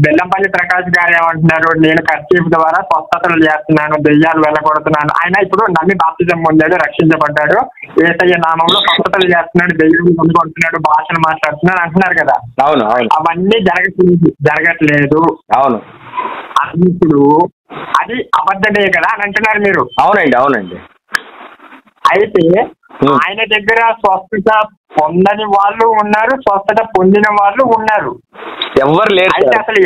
బెల్లంపల్లి ప్రకాష్ గారు ఏమంటున్నారు, నేను కర్చీఫ్ ద్వారా స్వస్థతలు చేస్తున్నాను, దెయ్యాలు వెళ్ళగొడుతున్నాను. ఆయన ఇప్పుడు నమ్మి బాప్తిజం పొందాడు, రక్షించబడ్డాడు, యేసయ్య నామంలో స్వస్థతలు చేస్తున్నాడు, దెయ్యాలు వెళ్ళగొడుతున్నాడు, భాషలు మాట్లాడుతున్నాడు అంటున్నారు కదా. అవును, అవన్నీ జరగట్లేదు. అవును, ఇప్పుడు అది అబద్ధమే కదా అని అంటున్నారు మీరు. అవునండి. అయితే ఆయన దగ్గర స్వస్థత పొందని వాళ్ళు ఉన్నారు, స్వస్థత పొందిన వాళ్ళు ఉన్నారు. ఎవరు లేరు. అయితే అసలు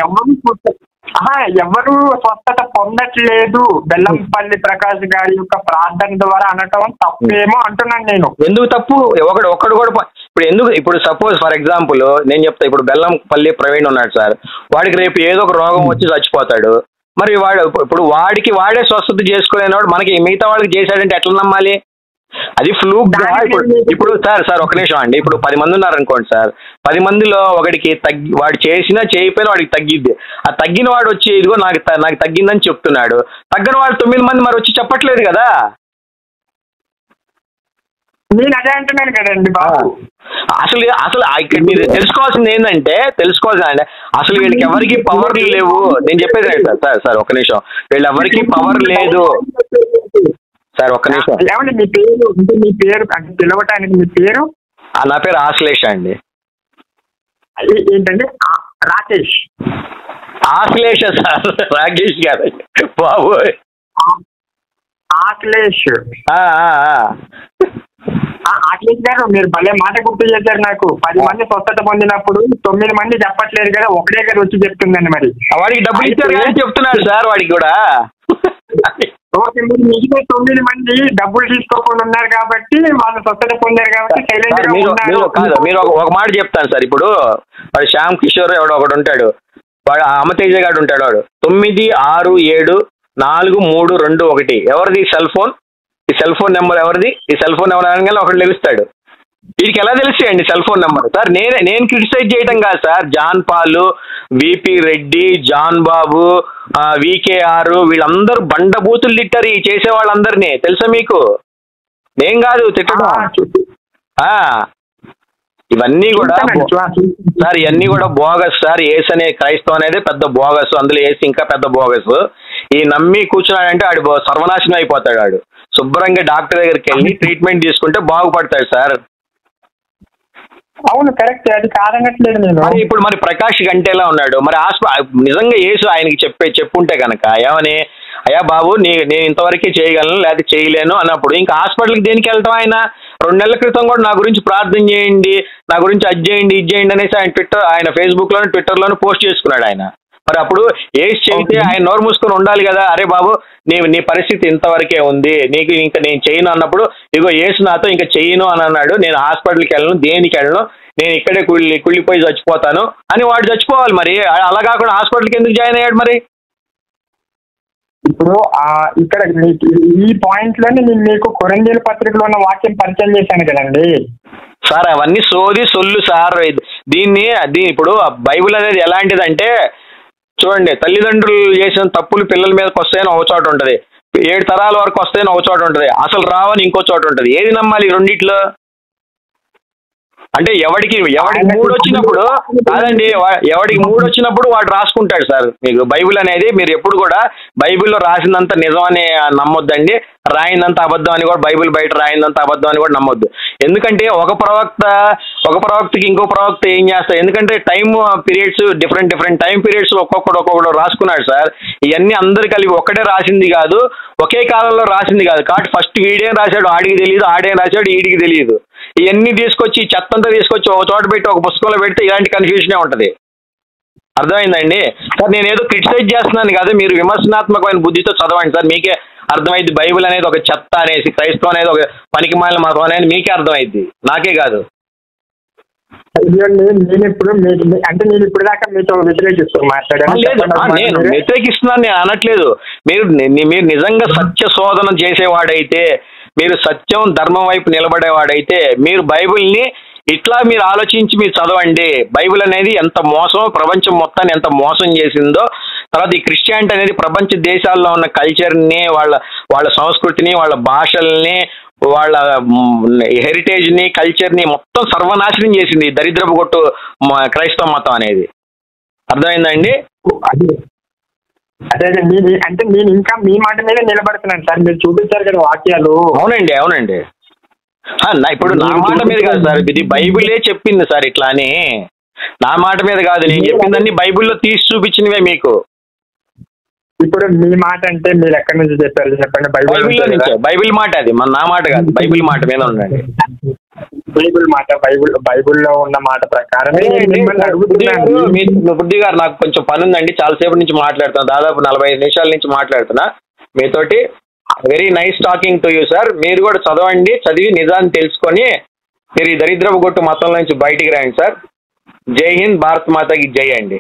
ఎవరు స్వస్థత పొందట్లేదు బెల్లంపల్లి ప్రకాష్ గారి యొక్క ప్రార్థన ద్వారా అనటం తప్పేమో అంటున్నాను నేను. ఎందుకు తప్పు? ఒక్కడు కూడా ఇప్పుడు సపోజ్ ఫర్ ఎగ్జాంపుల్ నేను చెప్తా, ఇప్పుడు బెల్లంపల్లి ప్రవీణ్ ఉన్నాడు సార్, వాడికి రేపు ఏదో ఒక రోగం వచ్చి చచ్చిపోతాడు. మరి ఇప్పుడు వాడికి వాడే స్వస్థత చేసుకోలేనివాడు మనకి మిగతా వాళ్ళకి చేశాడంటే ఎట్లా నమ్మాలి? అది ఫ్లూక్ గా. ఇప్పుడు సార్ ఒక నిమిషం అండి, ఇప్పుడు 10 మంది ఉన్నారనుకోండి సార్, 10 మందిలో ఒకడికి వాడు చేసినా చేయకపోయినా వాడికి తగ్గిద్ది. ఆ తగ్గిన వాడు వచ్చి ఇదిగో నాకు తగ్గిందని చెప్తున్నాడు, తగ్గని వాడు 9 మంది మరి వచ్చి చెప్పట్లేదు కదా. నేను అదే అంటున్నాను కదండి బాబు. అసలు ఇక్కడ మీరు తెలుసుకోవాల్సింది ఏంటంటే అసలు వీళ్ళకి ఎవరికి పవర్ లేవు. నేను చెప్పేది సార్ ఒక నిమిషం, వీళ్ళు ఎవరికి పవర్ లేదు సార్. ఒక్క నిమిషం. ఏమండి మీ పేరు అంటే పిలవటానికి మీ పేరు? నా పేరు ఆశ్లేష అండి. ఏంటండి? రాకేష్. ఆశ్లేష సార్, రాకేష్ గారు బాబు. ఆశ్లేష్. ఆశ్లేష్ గారు మీరు భలే మాట గుర్తు చేశారు నాకు. 10 మంది స్వస్థత పొందినప్పుడు 9 మంది చెప్పట్లేదు కదా, ఒకటే గారు వచ్చి చెప్తుందండి. మరి వాడికి డబ్బులు ఇచ్చారు చెప్తున్నాడు సార్, వాడికి కూడా. మిగిలిన 9 మంది డబ్బులు తీసుకోకుండా ఉన్నారు కాబట్టి వాళ్ళు స్వస్థత పొందారు కాబట్టి సైలెంట్ గా ఉన్నారు. మీరు ఒక మాట చెప్తాను సార్. ఇప్పుడు వాడు శ్యామ్ కిషోర్ ఒకడు ఉంటాడు, వాడు అమతేజ గారు ఉంటాడు, వాడు 96643221. ఎవరిది సెల్ ఫోన్? ఈ సెల్ ఫోన్ నెంబర్ ఎవరిది? ఈ సెల్ ఫోన్ నెంబర్ అనగానే ఒకటి లెగుస్తాడు. వీడికి ఎలా తెలుస్తాయండి సెల్ ఫోన్ నెంబర్? సార్ నేను క్రిటిసైజ్ చేయటం కాదు సార్. జాన్ పాలు, విపి రెడ్డి, జాన్ బాబు, వికేఆర్ వీళ్ళందరూ బండబూతులు తిట్టారు ఈ చేసే వాళ్ళందరినీ. తెలుసా మీకు? నేను కాదు తిట్టడం. ఇవన్నీ కూడా సార్, ఇవన్నీ కూడా బోగస్ సార్. ఏసు అనే క్రైస్తవం అనేది పెద్ద బోగస్, అందులో ఏసు ఇంకా పెద్ద బోగస్. ఈ నమ్మి కూర్చున్నాడంటే ఆడు సర్వనాశనం అయిపోతాడు. ఆడు శుభ్రంగా డాక్టర్ దగ్గరికి వెళ్ళి ట్రీట్మెంట్ తీసుకుంటే బాగుపడతాడు సార్. అవును, కరెక్ట్, అది కాదనట్లేదు నేను. ఇప్పుడు మరి ప్రకాష్ గంటేలా ఉన్నాడు, మరి నిజంగా యేసు ఆయనకి చెప్పుంటే కనుక ఏమని, అయ్యా బాబు నేను ఇంతవరకే చేయగలను లేకపోతే చేయలేను అన్నప్పుడు ఇంకా హాస్పిటల్కి దేనికి వెళ్తాం? ఆయన 2 నెలల క్రితం కూడా నా గురించి ప్రార్థన చేయండి, నా గురించి అది చేయండి ఇది చేయండి అనేసి ఆయన ఫేస్బుక్ లోను ట్విట్టర్లోను పోస్ట్ చేసుకున్నాడు ఆయన. మరి అప్పుడు ఏసి చెబితే ఆయన నోరు మూసుకొని ఉండాలి కదా. అరే బాబు నీ పరిస్థితి ఇంతవరకే ఉంది, నీకు ఇంకా నేను చేయను అన్నప్పుడు ఇగో ఏసు నాతో ఇంకా చేయను అని అన్నాడు. నేను హాస్పిటల్కి వెళ్ళను, దేనికి వెళ్ళను, నేను ఇక్కడే కుళ్ళిపోయి చచ్చిపోతాను అని వాడు చచ్చిపోవాలి. మరి అలా కాకుండా హాస్పిటల్కి ఎందుకు జాయిన్ అయ్యాడు? మరి ఇప్పుడు ఇక్కడ ఈ పాయింట్ లోనే నేను మీకు కొరింథీయుల పత్రికలో ఉన్న వాక్యం పరిచయం చేశాను కదండి సార్. అవన్నీ సొల్లు సార్. దీన్ని ఇప్పుడు బైబిల్ అనేది ఎలాంటిదంటే చూడండి, తల్లిదండ్రులు చేసిన తప్పులు పిల్లల మీదకి వస్తాయని ఒక చోట ఉంటుంది, 7 తరాల వరకు వస్తాయని ఒక చోట ఉంటుంది, అసలు రావని ఇంకో చోట ఉంటుంది. ఏది నమ్మాలి రెండిట్లో? అంటే ఎవడికి మూడు వచ్చినప్పుడు కాదండి, ఎవడికి మూడు వచ్చినప్పుడు వాడు రాసుకుంటాడు సార్. మీకు బైబిల్ అనేది మీరు ఎప్పుడు కూడా బైబిల్లో రాసిందంత నిజం అని నమ్మొద్దండి, రాయిందంత అబద్ధం అని కూడా, బైబిల్ బయట రాయిందంత అబద్ధం అని కూడా నమ్మొద్దు. ఎందుకంటే ఒక ప్రవక్తకి ఇంకో ప్రవక్త ఏం చేస్తారు, ఎందుకంటే time periods different time periods ఒక్కొక్కడు రాసుకున్నాడు సార్. ఇవన్నీ అందరు కలిపి ఒక్కటే రాసింది కాదు, ఒకే కాలంలో రాసింది కాదు. కాబట్టి ఫస్ట్ వీడేం రాశాడు ఆడికి తెలియదు, ఆడేం రాశాడు ఈడికి తెలియదు. ఇవన్నీ తీసుకొచ్చి చెత్తంతా తీసుకొచ్చి ఒక చోట పెట్టి ఒక పుస్తకంలో పెడితే ఇలాంటి కన్ఫ్యూజనే ఉంటుంది. అర్థమైందండి సార్? నేను ఏదో క్రిటిసైజ్ చేస్తున్నాను కదా, మీరు విమర్శనాత్మకమైన బుద్ధితో చదవండి సార్, మీకే అర్థమైద్ది. బైబిల్ అనేది ఒక చెత్త అనేసి, క్రైస్తవం అనేది ఒక పనికిమాలిన మతం అనేది మీకే అర్థమైద్ది, నాకే కాదు. నేను ఇప్పుడు దాకా మీతో వ్యతిరేకిస్తూ మాట్లాడాను. నేను వ్యతిరేకిస్తున్నాను నేను అనట్లేదు. మీరు నిజంగా సత్య శోధన చేసేవాడైతే, మీరు సత్యం ధర్మం వైపు నిలబడేవాడైతే మీరు బైబిల్ని ఇట్లా మీరు ఆలోచించి మీరు చదవండి. బైబిల్ అనేది ఎంత మోసం, ప్రపంచం మొత్తాన్ని ఎంత మోసం చేసిందో. తర్వాత ఈ క్రిస్టియానిటీ అనేది ప్రపంచ దేశాల్లో ఉన్న కల్చర్ని, వాళ్ళ సంస్కృతిని, వాళ్ళ భాషల్ని, వాళ్ళ హెరిటేజ్ని, కల్చర్ని మొత్తం సర్వనాశనం చేసింది దరిద్రపు కొట్టు క్రైస్తవ మతం అనేది. అర్థమైందండి? అదే అంటే నేను ఇంకా మీ మాట మీద నిలబడుతున్నాను సార్. మీరు చూపించారు కదా వాక్యాలు. అవునండి. ఇప్పుడు నా మాట మీద కాదు సార్, ఇది బైబిలే చెప్పింది సార్ ఇట్లా అని. నా మాట మీద కాదు, నేను చెప్పిందన్నీ బైబిల్లో తీసి చూపించినవే మీకు. ఇప్పుడు మీ మాట అంటే మీరు ఎక్కడి నుంచి చెప్పారు చెప్పండి? బైబిల్లో నుంచే. బైబిల్ మాట అది, నా మాట కాదు, బైబిల్ మాట మీద ఉండండి. బైబిల్లో ఉన్న మాట ప్రకారం బుద్ధి గారు, నాకు కొంచెం పని ఉందండి, చాలాసేపు నుంచి మాట్లాడుతున్నా, దాదాపు 45 నిమిషాల నుంచి మాట్లాడుతున్నా మీతోటి. Very nice talking to you sir. మీరు కూడా చదవండి, చదివి నిజాన్ని తెలుసుకొని మీరు ఈ దరిద్రపు కొట్టు మతంలో నుంచి బయటికి రండి సార్. జై హింద్, భారత్ మాతకి జై అండి.